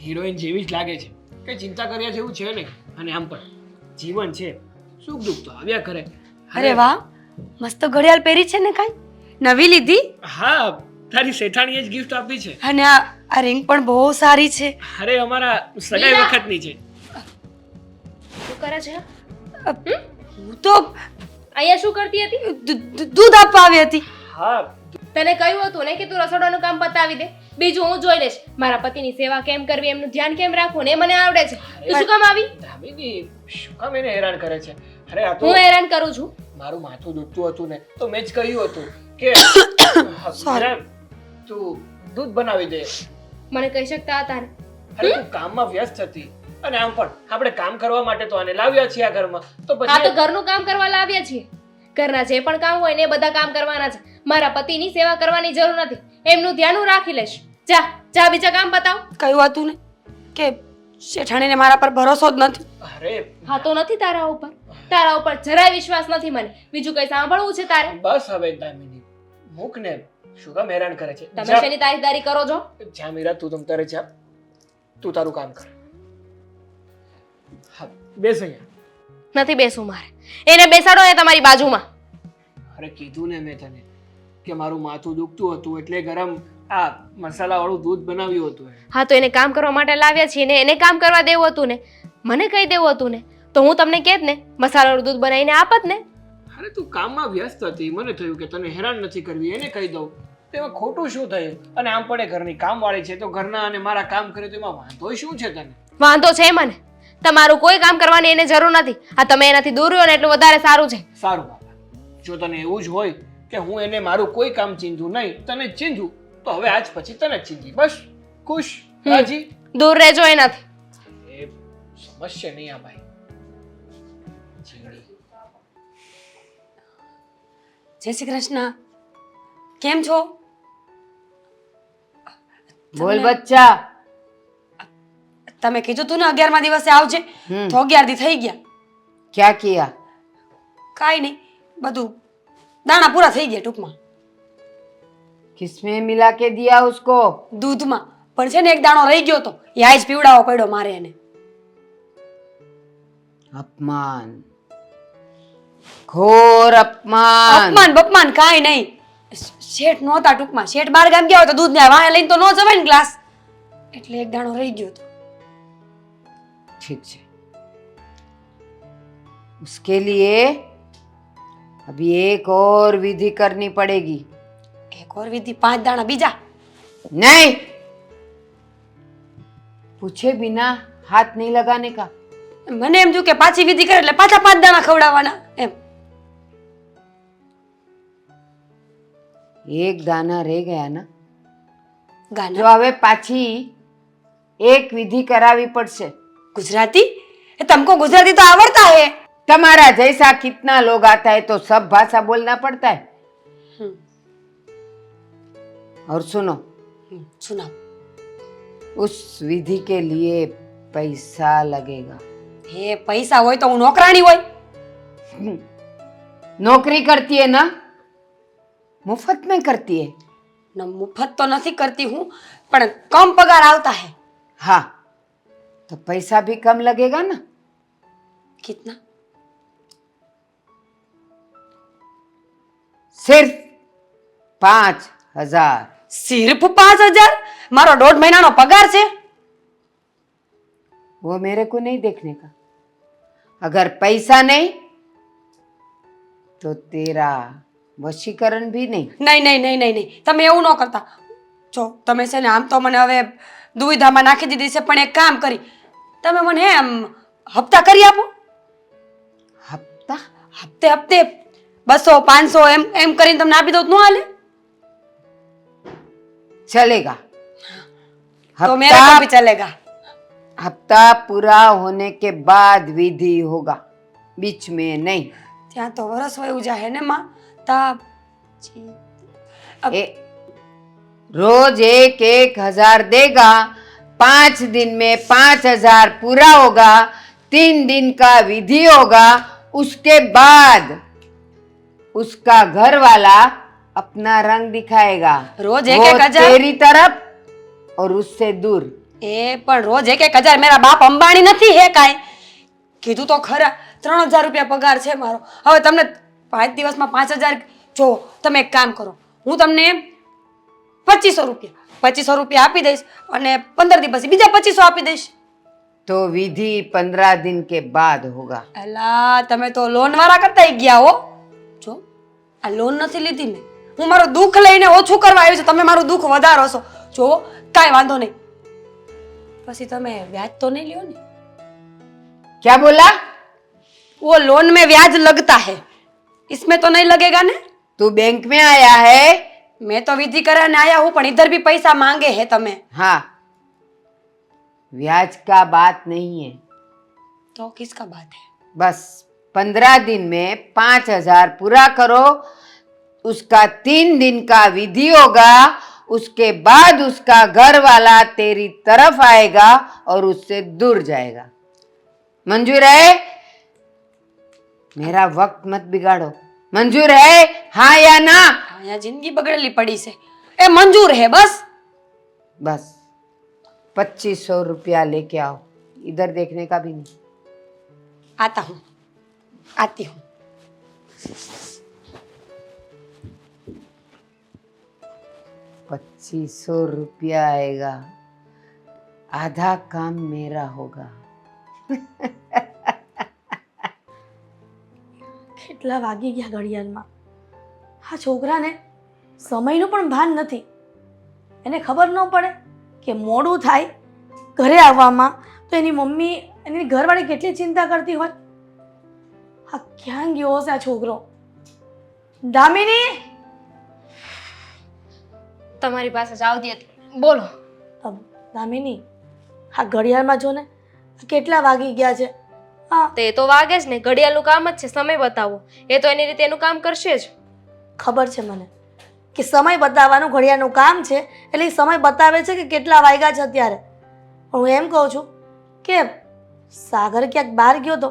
હિરોઈન જેવી જ લાગે છે, કઈ ચિંતા કર્યા જેવું છે નહીં. અને આમ પણ જીવન છે, સુખ દુઃખ તો આવ્યા કરે. અરે વાહ, મસ્ત ઘડિયાળ પહેરી છે ને કાંઈ નવી લીધી? હા, તારી શેઠાણીએ જ ગિફ્ટ આપી છે. અને આ રિંગ પણ બહુ સારી છે. અરે અમારા સગાઈ વખતની છે. શું કરે છે? હું તો અહીંયા શું કરતી હતી? દૂધ આપવા આવી હતી. હા, તને કહ્યું હતું ને કે તું રસોડાનું કામ પતાવી દે, બીજું હું જોઈ લઈશ. મારા પતિની સેવા કેમ કરવી, એમનું ધ્યાન કેમ રાખવું ને એ મને આવડે છે. તું શું કામ આવી? દામિની શું કામ એને હેરાન કરે છે? અરે આ તો હું હેરાન કરું છું? મારું માથું દુખતું હતું ને તો મેં જ કહ્યું હતું કે મીરા, તું દૂધ બનાવી દે. મને કહી શકતા હતા ને. અરે તું કામમાં વ્યસ્ત હતી અને આમ પણ આપણે કામ કરવા માટે તો આને લાવ્યા છીએ આ ઘરમાં. તો આ તો પછી ઘરનું કામ કરવા લાવ્યા છીએ. ઘરના જે પણ કામ હોય ને એ બધા કામ કરવાના છે. મારા પતિની સેવા કરવાની જરૂર નથી. એમનું ધ્યાન હું રાખી લઈશ. જા જા, બીજા કામ બતાવ. કહ્યું હતું ને કે શેઠાણીને મારા પર ભરોસો જ નથી. અરે હા તો નથી તારા ઉપર. તારા ઉપર જરાય વિશ્વાસ નથી મને. બીજું કઈ સાંભળવું છે તારે? બસ હવે દામિની મૂક ને, શું કામ હેરાન કરે છે? તમે શેની તારીખદારી કરો છો? જા મીરા, તું તમ તારે જા, તું તારું કામ કર. હા, બેસ અહીંયા. નથી બેસવું મારે. એને બેસાડો ને તમારી બાજુમાં. અરે કીધું ને મેં તને કે મારું માથું દુખતું હતું એટલે ગરમ આ મસાલાવાળું દૂધ બનાવ્યું હતું. હા તો એને કામ કરવા માટે લાવ્યા છીએ ને એને કામ કરવા દેવું હતું ને, મને કહી દેવું હતું ને, તો હું તમને કહેત ને મસાલાવાળું દૂધ બનાવીને આપત ને. અરે તું કામમાં વ્યસ્ત હતી, મને થયું કે તને હેરાન નથી કરવી એને કહી દઉં. તેમાં ખોટું શું થયું? અને આમ પણ એ ઘરની કામવાળી છે તો ઘરના અને મારા કામ કરે તો એમાં વાંધો શું છે તને? વાંધો છે મને. તમારું કોઈ કામ કરવાની એને જરૂર નથી. આ તમે એનાથી દૂર રહ્યો ને એટલું વધારે સારું છે. સારું બાબા, જો તને એવું જ હોય કે હું એને મારું કોઈ કામ ચીંધું નહીં, તને જ ચીંધું, તો હવે આજ પછી તને જ ચીંધી. બસ ખુશ, રાજી? દૂર રહેજો એનાથી. એ સમજશે નહીં આ ભાઈ. ચીંધી. જય શ્રી કૃષ્ણ. કેમ છો? बोल बच्चा। તમે કીધું તું ને 11મા દિવસે આવજે, તો 11 દી થઈ ગયા. क्या किया? કાંઈ નહીં, બધું દાણા પૂરા થઈ ગયા ટૂંકમાં. किसमें मिला के दिया उसको? દૂધમાં. પણ છે ને એક દાણો રહી ગયો તો એ આજ પીવડાવવો પડ્યો મારે એને. अपमान। ઘોર અપમાન. અપમાન બપમાન કાંઈ નહીં. શેઠ નહોતા ટૂંકમાં. શેઠ બાર ગામ ગયા હોય તો દૂધ ને વાયા લઈને તો ન જવાય ને ગ્લાસ, એટલે એક દાણો રહી ગયો હતો. ठीक है, उसके लिए अभी एक और विधि करनी पड़ेगी. એક ઓર વિધિ, 5 દાણા બીજા. नहीं, पूछे बिना हाथ नहीं लगाने का. મને એમ થયું કે પાછી વિધિ કરે એટલે પાછા 5 દાણા ખવડાવવાના એમ. एक दाना रह गया ना, ગાના जो હવે પાછી एक विधि करावी पड़શે. गुजराती? तुमको गुजराती तो आवड़ता है. तुम्हारा जैसा कितना लोग आता है तो सब भाषा बोलना पड़ता है. और सुनो, सुनाओ. उस विधि के लिए पैसा लगेगा. हे पैसा હોય તો હું નોકરાણી હોય. नौकरी करती है ना, मुफ्त में करती है. ન મુફત તો નથી કરતી હું, પણ કમ પગાર આવતા હે. हाँ, तो पैसा भी कम लगेगा ना. कितना? सिर्फ 5,000. સિર્ફ 5,000? મારો 1.5 મહિનાનો પગાર છે. वो मेरे को नहीं देखने का. अगर पैसा नहीं तो तेरा वशीकरण भी नहीं. નહીં નહીં નહીં નહીં નહીં, તમે એવું ન કરતા. જો તમે છે ને આમ તો મને હવે દુવિધામાં નાખી દીધી છે, પણ એક કામ કરી, તમે મને એમ હપ્તા કરી આપો. हफ्ता? હપ્તે હપ્તે 200 500 એમ એમ કરીને તમને આપી દઉં તો ન હાલે? चलेगा. તો મેરે કો ભી ચલેગા. हफ्ता पूरा होने के बाद विधि होगा, बीच में नहीं. ત્યાં તો વરસ વયું જાય ને માં. તા ए, रोज 1,000 देगा. 5 दिन में 5,000 पूरा होगा. 3 दिन का विधि होगा. उसके बाद उसका घर वाला अपना रंग दिखाएगा. रोज वो 1,000? तेरी तरफ और उससे दूर. એ પણ રોજ 1,000? મેરા બાપ અંબાણી નથી હે કાંઈ. કીધું તો ખરા, 3,000 રૂપિયા પગાર છે મારો. હવે તમને 5 દિવસમાં 5,000. જો તમે એક કામ કરો, હું તમને 2,500 રૂપિયા 2,500 રૂપિયા આપી દઈશ અને 15 દિવસ પછી બીજા 2,500 આપી દઈશ. तो विधि 15 दिन के बाद होगा. અલા તમે તો લોન વાળા કરતા ગયા હો. જો આ લોન નથી લીધી મેં, હું મારું દુઃખ લઈને ઓછું કરવા આવ્યું છે, તમે મારું દુઃખ વધારો છો. જો કાંઈ વાંધો નહીં, પછી તમે વ્યાજ તો નહીં લ્યો ને? क्या बोला? वो लोन में ब्याज लगता है, इसमें तो नहीं लगेगा ने? तू बैंक में आया है? मैं तो विधि कराने आया हूँ, पण इधर भी पैसा मांगे है તમે. हाँ, ब्याज का बात नहीं है. तो किसका बात है? बस 15 दिन में 5,000 पूरा करो. उसका 3 दिन का विधि होगा. उसके बाद उसका घर वाला तेरी तरफ आएगा और उससे दूर जाएगा. मंजूर है? मेरा वक्त मत बिगाड़ो. मंजूर है, हाँ या ना? અહીંયા જિંદગી બગડેલી પડી છે. એ મંજૂર है बस. बस 2,500 रुपया लेके आओ. इधर देखने का भी नहीं. आता हूँ, आती हूँ. ₹2,500 आएगा. आधा काम मेरा होगा. કેટલા વાગી ગયા ઘડિયાળમાં? આ છોકરાને સમયનું પણ ભાન નથી. એને ખબર ન પડે કે મોડું થાય ઘરે આવવામાં તો એની મમ્મી એની ઘરવાળી કેટલી ચિંતા કરતી હોય. આ ક્યાં ગયો હશે આ છોકરો? દામિની! તમારી પાસે જ આવતી હતી, બોલો. દામિની, આ ઘડિયાળમાં જો ને કેટલા વાગી ગયા છે. હા, તે તો વાગે જ ને, ઘડિયાળનું કામ જ છે સમય બતાવો. એ તો એની રીતે એનું કામ કરશે જ. ખબર છે મને કે સમય બતાવવાનું ઘડિયાળનું કામ છે, એટલે એ સમય બતાવે છે કે કેટલા વાગ્યા છે અત્યારે. પણ હું એમ કહું છું કે સાગર ક્યાંક બહાર ગયો તો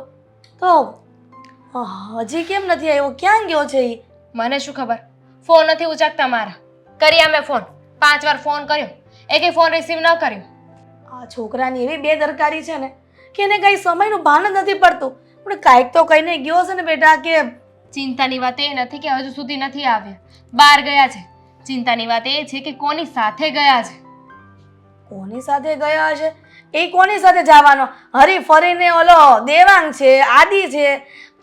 હજી કેમ નથી આવ્યો? ક્યાં ગયો છે એ? મને શું ખબર, ફોન નથી ઉચકતા મારા. કર્યા મેં ફોન, 5 વાર ફોન કર્યો, એકે ફોન રિસીવ ન કર્યો. આ છોકરાની એવી બેદરકારી છે ને કે એને કઈ સમયનું ભાન જ નથી પડતું. પણ કાંઈક તો કહીને ગયો છે ને બેટા કે ચિંતાની વાત એ નથી કે હજુ સુધી નથી આવ્યા, બહાર ગયા છે. ચિંતાની વાત એ છે કે કોની સાથે ગયા છે. કોની સાથે ગયા હશે? એ કોની સાથે જવાનો? હરી ફરીને ઓલો દેવાંગ છે, આદિ છે,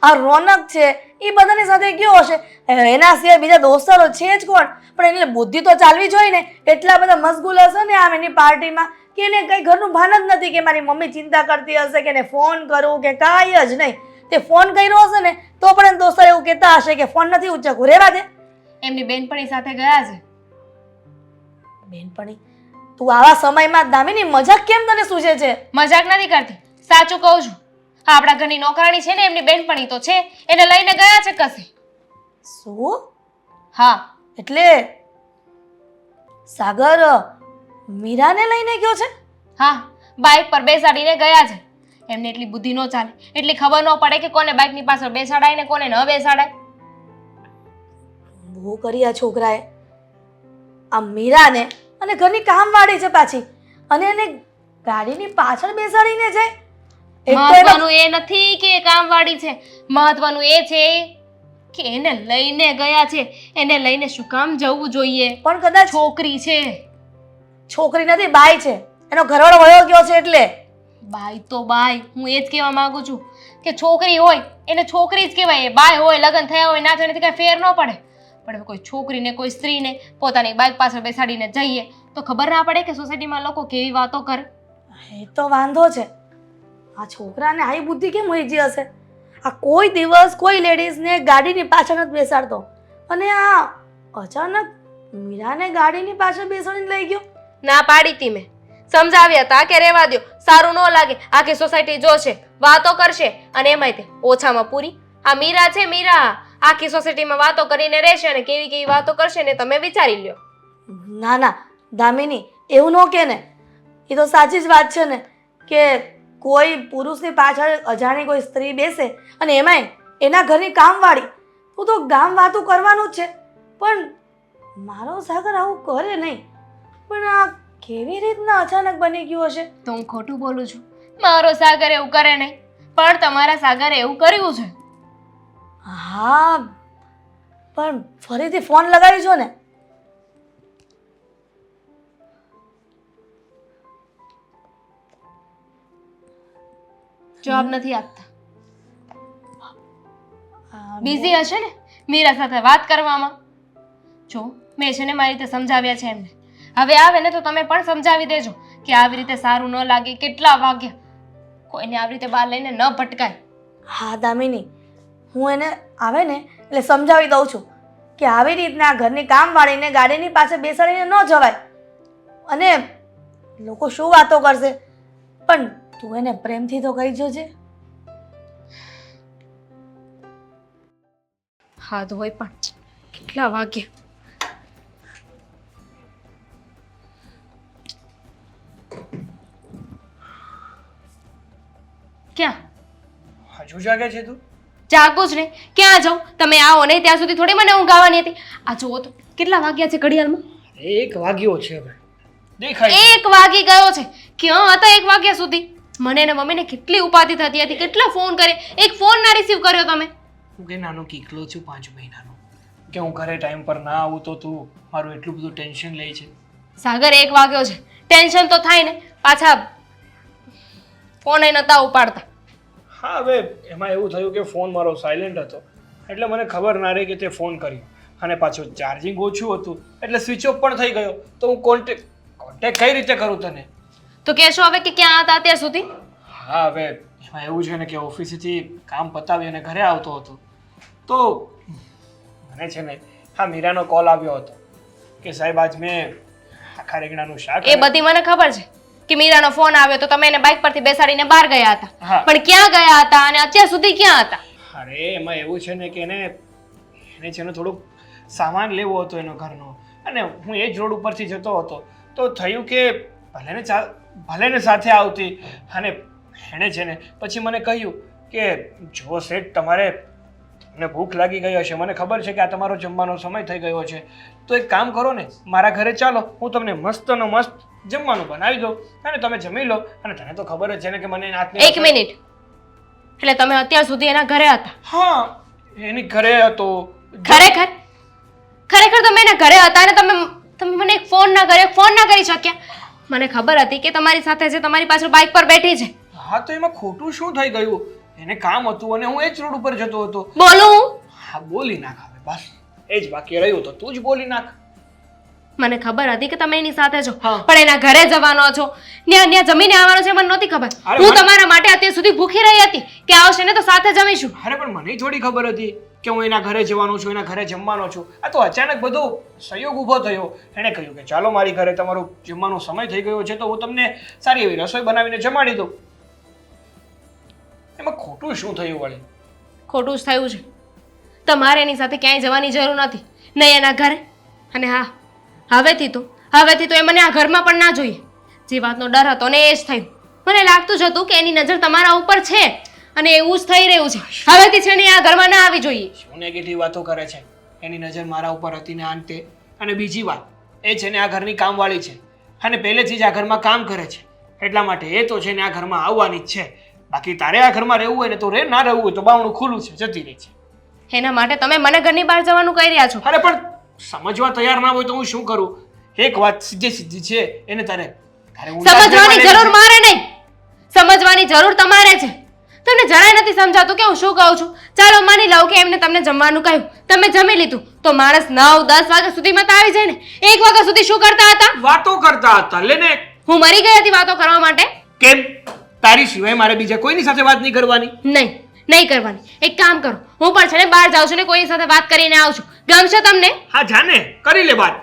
આ રોનક છે, એ બધાની સાથે ગયો હશે. એના સિવાય બીજા દોસ્તારો છે જ કોણ? પણ એને બુદ્ધિ તો ચાલવી જોઈએ ને. એટલા બધા મશગુલ હશે ને આમ એની પાર્ટીમાં કે એને કંઈ ઘરનું ભાન જ નથી કે મારી મમ્મી ચિંતા કરતી હશે કે એને ફોન કરું કે કાંઈ જ નહીં. તે ફોન કર્યો હશે ને તો પણ એને દોસ્તાર એવું કહેતા હશે કે ફોન નથી ઉચકવું, રહેવા દે. એમની બેનપણી સાથે ગયા છે. બેનપણી, તું આવા સમયમાં દામિની મજાક કેમ તને સૂઝે છે? મજાક નથી કરતી, સાચું કહું છું. હા, આપણા ઘરની નોકરાણી છે ને, એમની બેનપણી તો છે, એને લઈને ગયા છે કશે. શું? હા, એટલે સાગર મીરાને લઈને ગયો છે? હા, બાઇક પર બેસાડીને ગયા છે. એમને એટલી બુદ્ધિ ન ચાલે, એટલી ખબર ન પડે કે કોને બાઇકની પાછળ બેસાડાય ને કોને ન બેસાડાય. બહુ કરી આ છોકરાએ. આ મીરાને અને ઘરની કામવાળી છે પાછી, અને એને ગાડીની પાછળ બેસાડીને જાય. એક તો એનો મહત્વનું એ નથી કે એ કામવાળી છે, મહત્વનું એ છે કે એને લઈને ગયા છે. એને લઈને શું કામ જવું જોઈએ? પણ કદાચ છોકરી છે. છોકરી નથી, બાઈ છે. એનો ઘરવાળો વયો ગયો છે એટલે. બાઈ તો બાઈ, હું એ જ કહેવા માંગુ છું કે છોકરી હોય એને છોકરી જ કહેવાય. બાઈ હોય, લગ્ન થયા હોય, ના થયા નથી, કાંઈ ફેર ન પડે. પણ હવે કોઈ છોકરીને કોઈ સ્ત્રીને પોતાની બાઇક પાછળ બેસાડીને જઈએ તો ખબર ના પડે કે સોસાયટીમાં લોકો કેવી વાતો કરે. એ તો વાંધો છે. આ છોકરાને આવી બુદ્ધિ કેમ હોય હશે? આ કોઈ દિવસ કોઈ લેડીઝને ગાડીની પાછળ નથી બેસાડતો, અને આ અચાનક મીરાને ગાડીની પાછળ બેસાડીને લઈ ગયો. ના પાડી તી મેં, સમજાવ્યા હતા કે રહેવા દ્યો, સારું ન લાગે, આખી સોસાયટી જોશે, વાતો કરશે, અને એમાંય તે ઓછામાં પૂરી આ મીરા છે. મીરા આખી સોસાયટીમાં વાતો કરીને રહેશે અને કેવી કેવી વાતો કરશે ને તમે વિચારી લ્યો. ના ના દામિની, એવું ન કે ને. એ તો સાચી જ વાત છે ને કે કોઈ પુરુષની પાછળ અજાણી કોઈ સ્ત્રી બેસે, અને એમાંય એના ઘરની કામવાળી. તું તો ગામ વાતું કરવાનું જ છે, પણ મારો સાગર આવું કરે નહીં. પણ આ કેવી રીતના અચાનક બની ગયું હશે? તો હું ખોટું બોલું છું? મારો સાગર એવું કરે નહીં, પણ તમારા સાગરે એવું કર્યું છે. હા, પણ ફરીથી ફોન લગાવી છો ને? જવાબ નથી આપતા. બિઝી હશે ને મીરા સાથે વાત કરવામાં. જો મેં છે ને મારી રીતે સમજાવ્યા છે એમને. હવે આવે ને તો તમે પણ સમજાવી દેજો કે આવી રીતે સારું ન લાગે. કેટલા વાગ્યા, કોઈને આવી રીતે બહાર લઈને ન ભટકાય. હા દામિની, હું એને આવે ને એટલે સમજાવી દઉં છું કે આવી રીતના ઘરની કામવાળીને ગાડીની પાસે બેસાડીને ન જવાય, અને લોકો શું વાતો કરશે. પણ તું એને પ્રેમથી તો કહી જોજે. હા તો હોય, પણ કેટલા વાગ્યા? ક્યાં હજુ જાગે છે તું? જાગું જ ને, ક્યાં જાઉં? તમે આવો નહીં ત્યાં સુધી થોડી મને ઊંઘ આવવાની હતી. આ જુઓ તો કેટલા વાગ્યા છે ઘડિયાળમાં. 1 વાગ્યો છે હવે, દેખાય છે. 1 વાગી ગયો છે. ક્યાં હતા 1 વાગ્યા સુધી? મને ને મમ્મીને કેટલી ઉપાધિ થતી હતી, કેટલા ફોન કરે, એક ફોન ના રિસીવ કર્યો તમે. હું કે નાનો કીકલો છું 5 મહિનાનો, કે હું ઘરે ટાઈમ પર ના આવું તો તું મારું એટલું બધું ટેન્શન લે છે. સાગર 1 વાગ્યો છે, ટેન્શન તો થાય ને. પાછા ફોન નતા ઉપાડતા. હા, હવે એમાં એવું થયું કે ફોન મારો સાયલેન્ટ હતો, એટલે મને ખબર ના રહી કે તે ફોન કર્યો, અને પાછું ચાર્જિંગ ઓછું હતું એટલે સ્વિચ ઓફ પણ થઈ ગયો. તો હું કોન્ટેક્ટ કઈ રીતે કરું તને? તો કહેશો હવે કે ક્યાં હતા અત્યાર સુધી? હા, હવે એમાં એવું છે ને કે ઓફિસેથી કામ પતાવી અને ઘરે આવતો હતો તો મને છે ને હા મીરાનો કોલ આવ્યો હતો કે સાહેબ આજ મેં આખા રીંગણાનું શાક. એ બધી મને ખબર છે કે મીરાનો ફોન આવ્યો તો તમે એને બાઇક પરથી બેસાડીને બહાર ગયા હતા. હા. પણ ક્યાં ગયા હતા અને અત્યાર સુધી ક્યાં હતા? અરે એમાં એવું છે ને કે એને છે ને થોડુંક સામાન લેવો હતો એનો ઘરનો, અને હું એ જ રોડ ઉપરથી જતો હતો તો થયું કે ભલે ને સાથે આવતી, અને એણે છે ને પછી મને કહ્યું કે જો શેઠ તમને ભૂખ લાગી ગઈ હશે, મને ખબર છે કે આ તમારો જમવાનો સમય થઈ ગયો છે, તો એક કામ કરો ને મારા ઘરે ચાલો, હું તમને મસ્તનો મસ્ત જમવાનું બનાવી દઉં અને તમે જમી લો. અને તને તો ખબર જ છે ને કે મને એક મિનિટ, એટલે તમે અત્યાર સુધી એના ઘરે હતા? હા, એની ઘરે હતો. ખરેખર ખરેખર તમે એના ઘરે હતા ને તમે મને એક ફોન ના કર્યો, ફોન ના કરી શક્યા? મને ખબર હતી કે તમારી સાથે છે, તમારી પાછળ બાઇક પર બેઠી છે. હા તો એમાં ખોટું શું થઈ ગયું? એને કામ હતું અને હું એ જ રોડ ઉપર જતો હતો. બોલું હું? હા બોલી નાખ હવે બસ, એ જ બાકી રહ્યું તો તું જ બોલી નાખ. મને ખબર હતી કે તમે એની સાથે છો, હા. પણ એના ઘરે જવાનો છો, ત્યાં જમીને આવવાનો છે, મને નહોતી ખબર. અરે હું મને- તમારા માટે અત્યાર સુધી ભૂખી રહી હતી કે આવશે ને તો સાથે જમીશું. અરે પણ મને થોડી ખબર હતી કે હું એના ઘરે જવાનો છું, એના ઘરે જમવાનો છું. આ તો અચાનક બધો સંયોગ ઊભો થયો. એણે કહ્યું કે ચાલો મારી ઘરે, તમારો જમવાનો સમય થઈ ગયો છે તો હું તમને સારી એવી રસોઈ બનાવીને જમાડી દઉં. એમાં ખોટું શું થયું વળી? ખોટું જ થયું છે. તમારે એની સાથે ક્યાંય જવાની જરૂર નથી, નહીં એના ઘરે. અને હા, હવેથી તો એ મને આ ઘરમાં પણ ના જોઈએ. જે વાતનો ડર હતો ને એ જ થયું. મને લાગતું જ હતું કે એની નજર તમારા ઉપર છે અને એવું જ થઈ રહ્યું છે. હવેથી છે ને એ આ ઘરમાં ના આવી જોઈએ. શું નેગેટિવ વાતો કરે છે? એની નજર મારા ઉપર હતી ને અંતે. અને બીજી વાત, એ છે ને આ ઘરની કામવાળી છે અને પહેલેથી જ આ ઘરમાં કામ કરે છે, એટલા માટે એ તો છે ને આ ઘરમાં આવવાની જ છે. બાકી તારે આ ઘરમાં રહેવું હોય ને તો રે, ના રહેવું હોય તો બાવણું ખુલ્લું છે, જતી રહી છે. એના માટે તમે મને ઘરની બહાર જવાનું કહી રહ્યા છો. અરે પણ સમજવા તૈયાર ના હોય તો હું શું કરું? એક વાત સીધી છે, એને તારે ઊંધા સમજવાની જ જરૂર મારે નહીં, સમજવાની જરૂર તમારે છે. તમને જરાય નથી સમજાતું કે હું શું કહું છું. ચાલો માની લઉં કે એમને તમને જમવાનું કહ્યું, તમે જમી લીધું, તો માણસ 9-10 વાગ્યા સુધીમાં તો આવી જાય ને. 1 વાગ્યા સુધી શું કરતા હતા? વાતો કરતા હતા. લે ને, હું મરી ગઈ હતી વાતો કરવા માટે? કેમ તારી સિવાય મારે બીજા કોઈની સાથે વાત નહીં કરવાની? નહીં કરવાની. એક કામ કરો, હું પણ છે ને બહાર જાઉં છું ને કોઈની સાથે વાત કરીને આવું છું. ગમશે તમને? હા જાને, કરી લે વાત.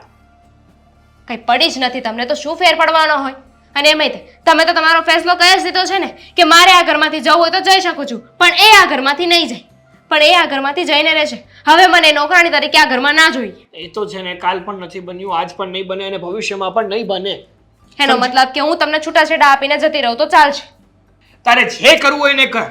કઈ પડી જ નથી તમને, તો શું ફેર પડવાનો હોય? અને એમાંય તે તમે તો તમારો ફેસલો કહી જ દીધો છે ને કે મારે આ ઘરમાંથી જવું હોય તો જઈ શકું છું, પણ એ આ ઘરમાંથી નહીં જાય. પણ એ આ ઘરમાંથી જઈને રહેશે. હવે મને નોકરાણી તરીકે આ ઘરમાં ના જોઈએ. એ તો છે ને કાલ પણ નથી બન્યું, આજ પણ નહીં બને અને ભવિષ્યમાં પણ નહીં બને. એનો મતલબ કે હું તમને છૂટાછેડા આપીને જતી રહું તો ચાલશે? તારે જે કરવું હોય એને કર.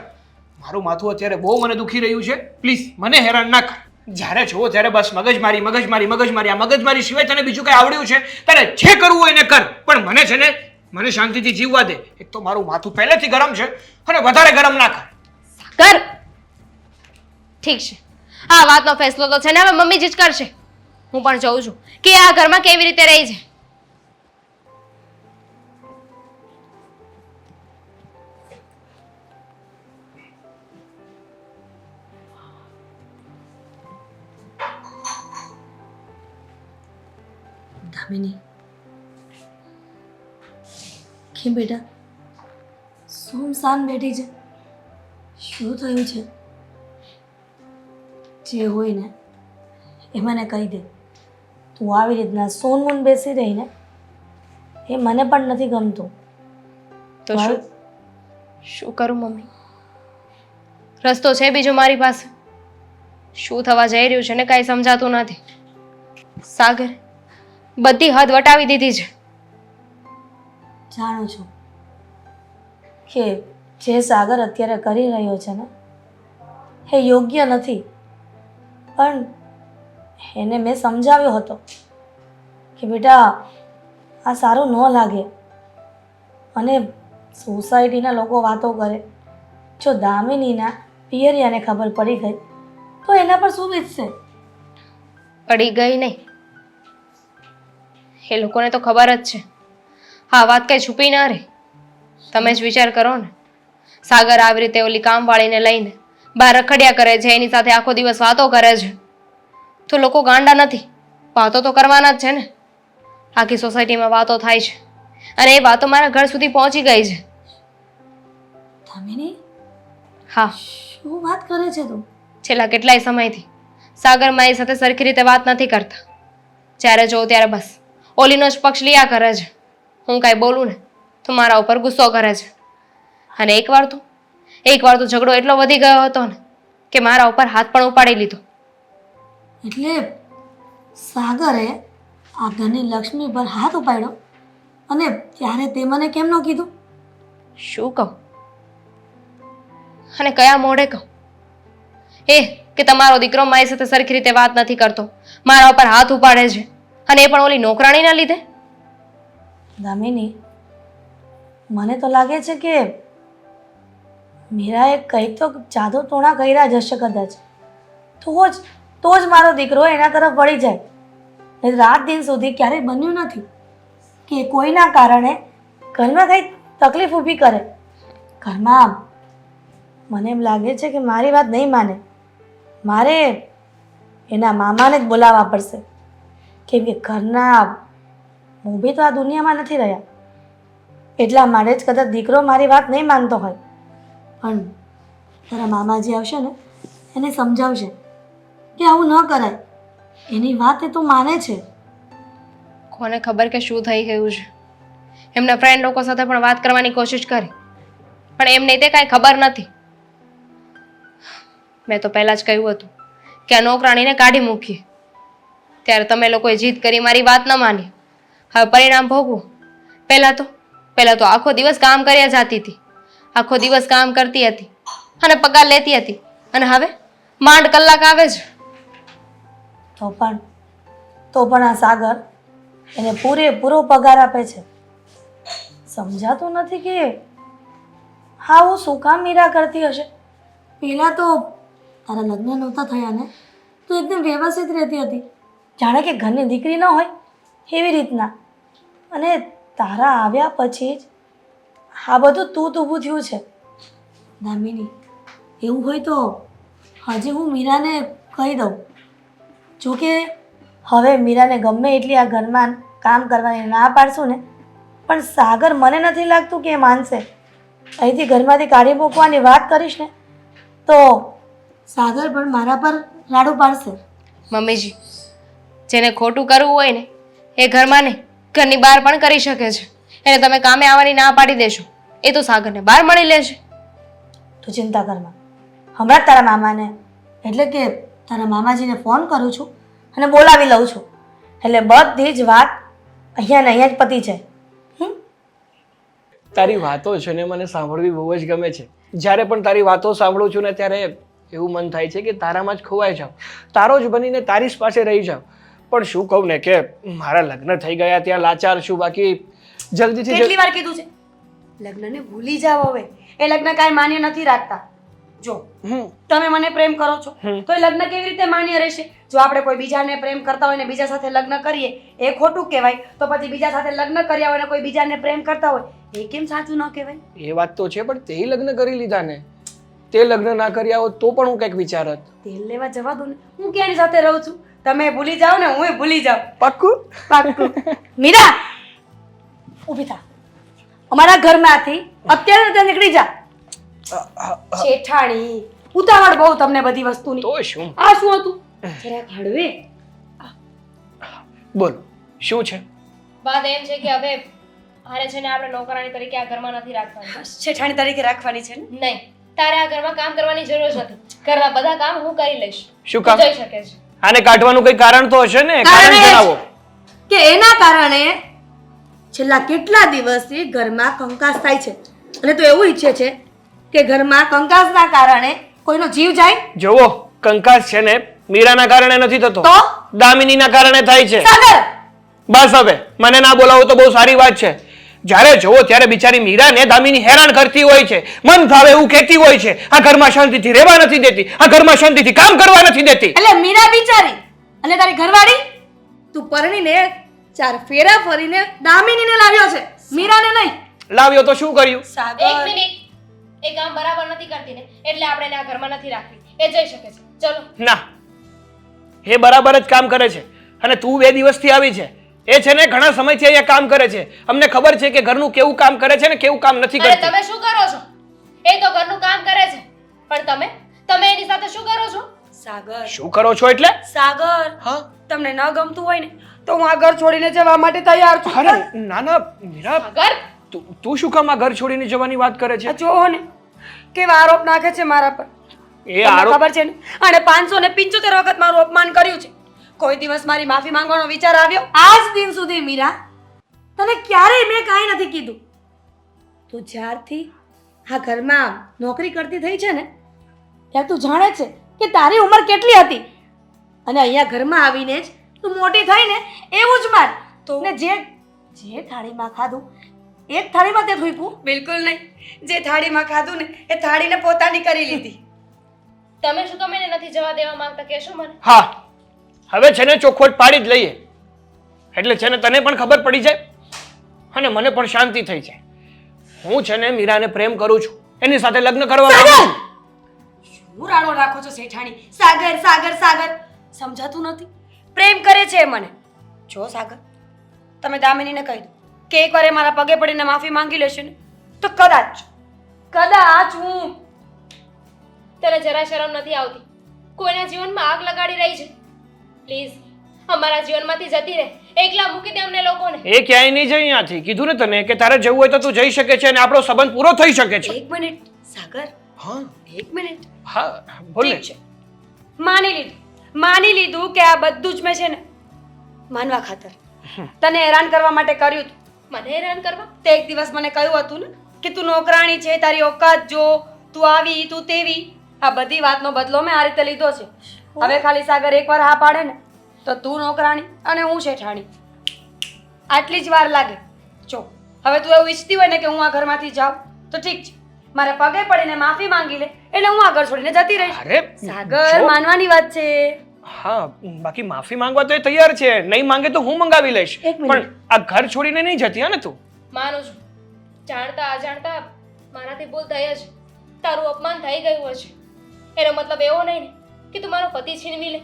મારું માથું અત્યારે બહુ મને દુખી રહ્યું છે. પ્લીઝ મને હેરાન ના કર. જ્યારે જોવો ત્યારે બસ મગજમારી મગજમારી મગજમારી. આ મગજમારી સિવાય તને બીજું કઈ આવડ્યું છે? તારે જે કરવું હોય એને કર, પણ મને છે ને મને શાંતિથી જીવવા દે. એક તો મારું માથું પહેલેથી ગરમ છે અને વધારે ગરમ ના કર. કર. ઠીક છે, આ વાતનો ફેસલો તો છે ને હવે મમ્મીજી જ કરશે. હું પણ જોઉં છું કે આ ઘરમાં કેવી રીતે રહી છે. દામિની, કેમ બેટા સુમસાન બેઠી છે? શું થયું છે? જે હોય ને એ મને કહી દે. તું આવી રીતના સોનમૂન બેસી રહી ને એ મને પણ નથી ગમતું. તો શું કરું મમ્મી? રસ્તો છે બીજો મારી પાસે? શું થવા જઈ રહ્યું છે ને કાંઈ સમજાતું નથી. સાગર બધી હદ વટાવી દીધી છે. જાણું છું કે જે સાગર અત્યારે કરી રહ્યો છે ને એ યોગ્ય નથી, પણ એને મેં સમજાવ્યો હતો કે બેટા આ સારું ન લાગે. અને સોસાયટીના લોકો વાતો કરે, જો દામિનીના પિયરિયાને ખબર પડી ગઈ તો એના પર શું વીતશે? પડી ગઈ નહીં, એ લોકોને તો ખબર જ છે. હા, વાત કઈ છુપી ના રહે. તમે જ વિચાર કરો ને, સાગર આવી રીતે ઓલી કામવાળીને લઈને બહાર રખડ્યા કરે છે, એની સાથે આખો દિવસ વાતો કરે છે, તો લોકો ગાંડા નથી? વાતો તો કરવાના જ છે ને. આખી સોસાયટીમાં વાતો થાય છે અને એ વાતો મારા ઘર સુધી પહોંચી ગઈ છે. દામિની, હા, શું વાત કરે છે તું? છેલ્લા કેટલાય સમયથી સાગર મારી સાથે સરખી રીતે વાત નથી કરતા. જ્યારે જોઉં ત્યારે બસ ઓલીનો જ પક્ષ લ્યા કરે છે. હું કાંઈ બોલું ને તો મારા ઉપર ગુસ્સો કરે છે. અને એકવાર તો ઝઘડો એટલો વધી ગયો હતો ને કે મારા ઉપર હાથ પણ ઉપાડી લીધો. એટલે સાગરે આ ઘરની લક્ષ્મી પર હાથ ઉપાડ્યો અને ત્યારે તે મને કેમ ન કીધું? શું કહું અને કયા મોઢે કહું? એ કે તમારો દીકરો મારી સાથે સરખી રીતે વાત નથી કરતો, મારા ઉપર હાથ ઉપાડે છે, અને એ પણ ઓલી નોકરાણીના લીધે. દામિની, મને તો લાગે છે કે મીરાએ કંઈક તો જાદુ ટોણા કર્યા જ હશે કદાચ. તો જ મારો દીકરો એના તરફ વળી જાય. ને રાત દિન સુધી ક્યારેય બન્યું નથી કે કોઈના કારણે ઘરમાં કંઈ તકલીફ ઊભી કરે. ઘરમાં મને એમ લાગે છે કે મારી વાત નહીં માને. મારે એના મામાને જ બોલાવવા પડશે, કેમ કે ઘરના ઊભી તો આ દુનિયામાં નથી રહ્યા. એટલા માટે જ કદાચ દીકરો મારી વાત નહીં માનતો હોય, પણ તારા મામાજી આવશે ને એને સમજાવશે કે આવું ન કરાય. એની વાત એ તો માને છે. કોને ખબર કે શું થઈ ગયું છે. એમના ફ્રેન્ડ લોકો સાથે પણ વાત કરવાની કોશિશ કરી, પણ એમને તે કાંઈ ખબર નથી. મેં તો પહેલાં જ કહ્યું હતું કે આ નોકરાણીને કાઢી મૂકીએ, ત્યારે તમે લોકોએ જીદ કરી મારી વાત ન માની. હવે પરિણામ ભોગવું. પહેલાં તો આખો દિવસ કામ કર્યા જતી હતી, આખો દિવસ કામ કરતી હતી અને પગાર લેતી હતી, અને હવે માંડ કલાક આવે છે. તો પણ આ સાગર એને પૂરેપૂરો પગાર આપે છે. સમજાતું નથી કે હા હું શું કામ મીરા કરતી હશે. પહેલાં તો તારા લગ્ન નહોતા થયા ને તો એકદમ વ્યવસ્થિત રહેતી હતી, જાણે કે ઘરની દીકરી ન હોય એવી રીતના. અને તારા આવ્યા પછી જ આ બધું ઊભું થયું છે. દામિની, એવું હોય તો હજી હું મીરાને કહી દઉં. જોકે હવે મીરાને ગમે એટલી આ ઘરમાં કામ કરવાની ના પાડશું ને, પણ સાગર મને નથી લાગતું કે એ માનશે. અહીંથી ઘરમાંથી કાઢી મૂકવાની વાત કરીશ ને તો સાગર પણ મારા પર રાડું પાડશે. મમ્મીજી, જેને ખોટું કરવું હોય ને એ ઘરમાં નહીં, ઘરની બહાર પણ કરી શકે છે. એને તમે કામે આવવાની ના પાડી દેશો, એ તો સાગરને બહાર મળી લેશે. તું ચિંતા કરમાં. હમણાં જ તારા મામાને એટલે કે તારા મામાજીને ફોન કરું છું અને બોલાવી લઉં છું, એટલે બધી જ વાત અહીંયા ને અહીંયા જ પતી જાય. તારી વાતો છે ને મને સાંભળવી બહુ જ ગમે છે. જ્યારે પણ તારી વાતો સાંભળું છું ને ત્યારે એવું મન થાય છે કે તારામાં જ ખોવાઈ જાઉં, તારો જ બનીને તારી જ પાસે રહી જાઉં. પણ શું કહું ને કે મારા લગ્ન થઈ ગયા ત્યાં લાચાર છું, બાકી જલ્દીથી કેટલી વાર કીધું છે લગ્નને ભૂલી જાઓ. હવે એ લગ્ન કાંઈ માન્ય નથી રાખતા. જો તમે મને પ્રેમ કરો છો તો એ લગ્ન કેવી રીતે માન્ય રહેશે? જો આપણે કોઈ બીજાને પ્રેમ કરતા હોય ને બીજા સાથે લગ્ન કરીએ એ ખોટું કહેવાય, તો પછી બીજા સાથે લગ્ન કર્યા હોય ને કોઈ બીજાને પ્રેમ કરતા હોય એ કેમ સાચું ન કહેવાય? એ વાત તો છે, પણ તે લગ્ન કરી લીધા ને, તે લગ્ન ના કર્યા હોત તો પણ હું કંઈક વિચારત. તેલ લેવા જવા દો ને, હું ક્યાંની સાથે રહું છું. તમે ભૂલી જાઓ ને હું ભૂલી જાઉં. પાક્કું? પાક્કું. મીરા, ઊભી થા. અમારા ઘરમાંથી અત્યારે નીકળી જા. શેઠાણી, ઉતાવળ બહુ તમને બધી વસ્તુની. તો શું? આ શું હતું? જરાક હળવે. બોલ શું છે? વાત એમ છે કે હવે આને છે ને આપણે નોકરાણી તરીકે આ ઘરમાં નથી રાખવાની. શેઠાણી તરીકે રાખવાની છે ને? નહીં, તારે આ ઘરમાં કામ કરવાની જરૂર જ નથી. ઘરના બધા કામ હું કરી લઈશ. શું કામ? જઈ શકે છે. આને કાઢવાનું કોઈ કારણ તો હશે ને, કારણ જણાવો. કે એના કારણે છેલ્લા કેટલા દિવસથી ઘરમાં કંકાસ થાય છે, અને તો એવું ઈચ્છે છે કે ઘરમાં કંકાસના કારણે કોઈનો જીવ જાય. જોવો, કંકાસ છે ને મીરાના કારણે નથી થતો, તો દામિનીના કારણે થાય છે. સાગર, બસ હવે મને ના બોલાવો તો બહુ સારી વાત છે. જ્યારે જોવો ત્યારે બિચારી મીરાને દામિની હેરાન કરતી હોય છે, મન ભાવે એવું કહેતી હોય છે, આ ઘરમાં શાંતિથી રહેવા નથી દેતી, આ ઘરમાં શાંતિથી કામ કરવા નથી દેતી. એટલે મીરા બિચારી અને તારી ઘરવાળી તું પરણીને 4 ફેરા ફરીને દામિનીને લાવ્યો છે, મીરાને નહીં. લાવ્યો તો શું કર્યું? એક સાગર, મિનિટ, એ કામ બરાબર નથી કરતી ને એટલે આપણે એને આ ઘરમાં નથી રાખવી. એ જઈ શકે છે. ચલો. ના, એ બરાબર જ કામ કરે છે. અને તું 2 દિવસથી આવી છે, એ છે ને ઘણા સમયથી અહીંયા કામ કરે છે. અમને ખબર છે કે ઘરનું કેવું કામ કરે છે ને કેવું કામ નથી અરે કરતી. તમે શું કરો છો? એ તો ઘરનું કામ કરે છે, પણ તમે એની સાથે શું કરો છો? સાગર, શું કરો છો એટલે? સાગર, હા? તમને ન ગમતું હોય ને તો હું આ ઘર છોડીને જવા માટે તૈયાર છું. અરે ના ના મીરા, ઘર તું શું કામ આ ઘર છોડીને જવાની વાત કરે છે? આ જોવો ને કેવા આરોપ નાખે છે મારા પર. એ તમને આરોપ ખબર છે ને, આણે 575 વખત મારું અપમાન કર્યું છે. કોઈ દિવસ મારી માફી માંગવાનો વિચાર આવ્યો? આજ દિન સુધી મીરા તને ક્યારેય મેં કાંઈ નથી કીધું. તું જ્યારથી આ ઘરમાં નોકરી કરતી થઈ છે ને ત્યારે તું જાણે છે કે તારી ઉંમર કેટલી હતી, અને અહીંયા ઘરમાં આવીને જ તું મોટી થઈ ને એવું જ માન. તો ને જે થાળીમાં ખાધું એ જ થાળીમાં તે થૂક્યું. બિલકુલ નહીં. જે થાળીમાં ખાધું ને એ થાળીને પોતાની કરી લીધી. તમે શું કામ એને નથી જવા દેવા માંગતા કહેશો મને? હા, હવે છે ને ચોખવટ પાડી જ લઈએ, એટલે છે ને તને પણ ખબર પડી જાય અને મને પણ શાંતિ થઈ જાય. હું છે ને મીરાને પ્રેમ કરું છું, એની સાથે લગ્ન કરવા માંગુ છું. શું રાડો રાખો છો શેઠાણી? સાગર સાગર સાગર સમજાતું નથી. પ્રેમ કરે છે એ મને. જો સાગર, તમે દામિનીને કહી દો કે એકવાર એ મારા પગે પડીને માફી માંગી લેશે ને તો કદાચ હું તને જરા શરમ નથી આવતી? કોઈના જીવનમાં આગ લગાડી રહી છે. પ્લીઝ અમારા જીવનમાંથી જતી રહે, એકલા મૂકી દે અમને લોકોને. એ ક્યાંય નહીં જાય અહીંયાથી. કીધું ને તને કે તારે જવું હોય તો તું જઈ શકે છે અને આપણો સંબંધ પૂરો થઈ શકે છે. એક મિનિટ સાગર, હા એક મિનિટ. હા બોલ ને. ઠીક છે, માની લીધું કે આ બધું જ મેં છે ને માનવા ખાતર તને હેરાન કરવા માટે કર્યું હતું. મને હેરાન કરવા? તે એક દિવસ મને કહ્યું હતું ને કે તું નોકરાણી છે, તારી ઓકાત જો, તું આવી તું તેવી. આ બધી વાતનો બદલો મેં આ રીતે લીધો છે. હવે ખાલી સાગર એકવાર હા પાડે ને તો તું નોકરાણી અને હું શેઠાણી. આટલી જ વાર લાગે. જો હવે તું એવું ઈચ્છતી હોય ને કે હું આ ઘરમાંથી જાઉં તો ઠીક છે, મારે પગે પડીને માફી માંગી લે એટલે હું આ ઘર છોડીને જતી રહીશ. અરે સાગર, માનવાની વાત છે. હા, બાકી માફી માંગવા તો એ તૈયાર છે, નહીં માંગે તો હું મંગાવી લઈશ. એક મિનિટ. પણ આ ઘર છોડીને નહીં જતી હા ને તું? માનું છું, જાણતા અજાણતા મારાથી ભૂલ થઈ જ. તારું અપમાન થઈ ગયું હશે. એનો મતલબ એવો નહીં ને કે તું મારો પતિ છીનવી લે.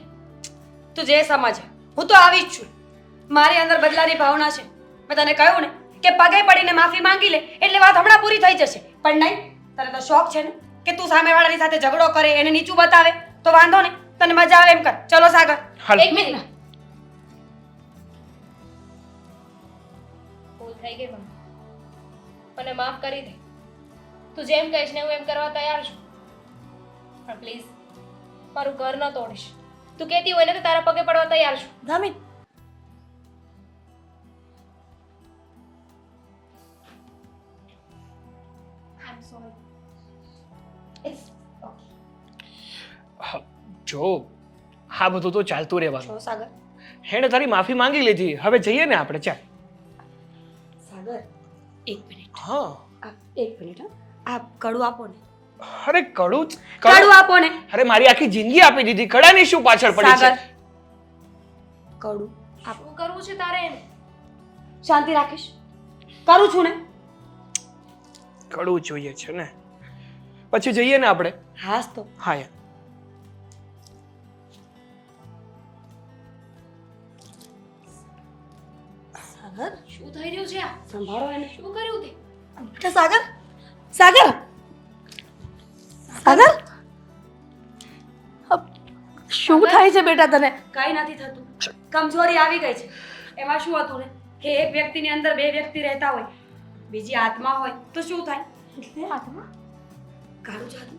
તું જે સમજે, હું તો આવી જ છું. મારી અંદર બદલાની ભાવના છે. મેં તને કહ્યું ને કે પગે પડીને માફી માંગી લે એટલે વાત હમણાં પૂરી થઈ જશે. પણ નહીં, તને તો શોખ છે ને કે તું સામેવાળાની સાથે ઝઘડો કરે, એને નીચું બતાવે. તો વાંધો ને, તને મજા આવે એમ કર. ચલો સાગર. હાલ. એક મિનિટ. ભૂલ થઈ ગઈ મને માફ કરી દે. તું જેમ કહીશ ને હું એમ કરવા તૈયાર છું. પણ પ્લીઝ મારું ઘર ન તોડીશ. તું કહેતી હોય ને તો તારા પગે પડવા તૈયાર છું. દામિન, આઈ એમ સોરી. જો આ બધું તો ચાલતું રહેવાનું. જો સાગર, એણે તારી માફી માંગી લીધી, હવે જઈએ ને આપણે. ચાલ. સાગર એક મિનિટ. હા. એક મિનિટ. આ કડું આપો ને. અરે કડું કડું આપો ને. અરે મારી આખી જિંદગી આપી દીધી, કડાની શું પાછળ પડી છે? સાગર, કડું આપો. શું કરવું છે તારે એને? શાંતિ રાખીશ. કરું છું ને. કડું જોઈએ છે ને, પછી જઈએ ને આપણે. હાસ તો. હા યાર. સાગર, શું થઈ રહ્યું છે આ? સંભાળો એને. શું કર્યું તે? બેટા સાગર, સાગર, સાગર, શું થાય છે બેટા તને? કઈ નથી થતું. કમજોરી આવી ગઈ છે. એમાં શું હતું ને કે એક વ્યક્તિની અંદર બે વ્યક્તિ રહેતા હોય, બીજી આત્મા હોય તો શું થાય? એટલે આત્મા? કાળું જાદુ,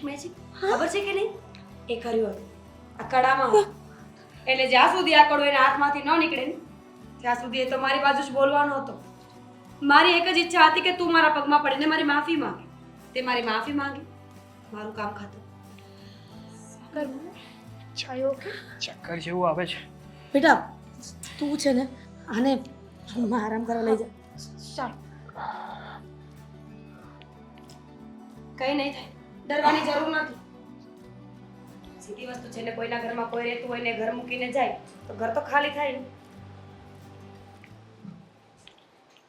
મેજિક ખબર છે કે નહીં? એ કર્યું હતું આ કડામાં હતું. એટલે જ્યાં સુધી આ કડો એના હાથમાંથી ન નીકળે ને ત્યાં સુધી એ તો મારી બાજુ જ બોલવાનો હતો. મારી એક જ ઈચ્છા હતી કે તું મારા પગમાં પડીને મારી માફી માંગે. તે મારી માફી માંગી, મારું કામ ખાતું. ચક્કર જેવું આવે છે. બેટા તું છે ને આને રૂમમાં આરામ કરવા લઈ જા. ચાલ. કઈ નહીં થાય, ડરવાની જરૂર નથી. સીધી વસ્તુ છે ને, કોઈના ઘરમાં કોઈ રહેતું હોય ને ઘર મૂકીને જાય તો ઘર તો ખાલી થાય ને.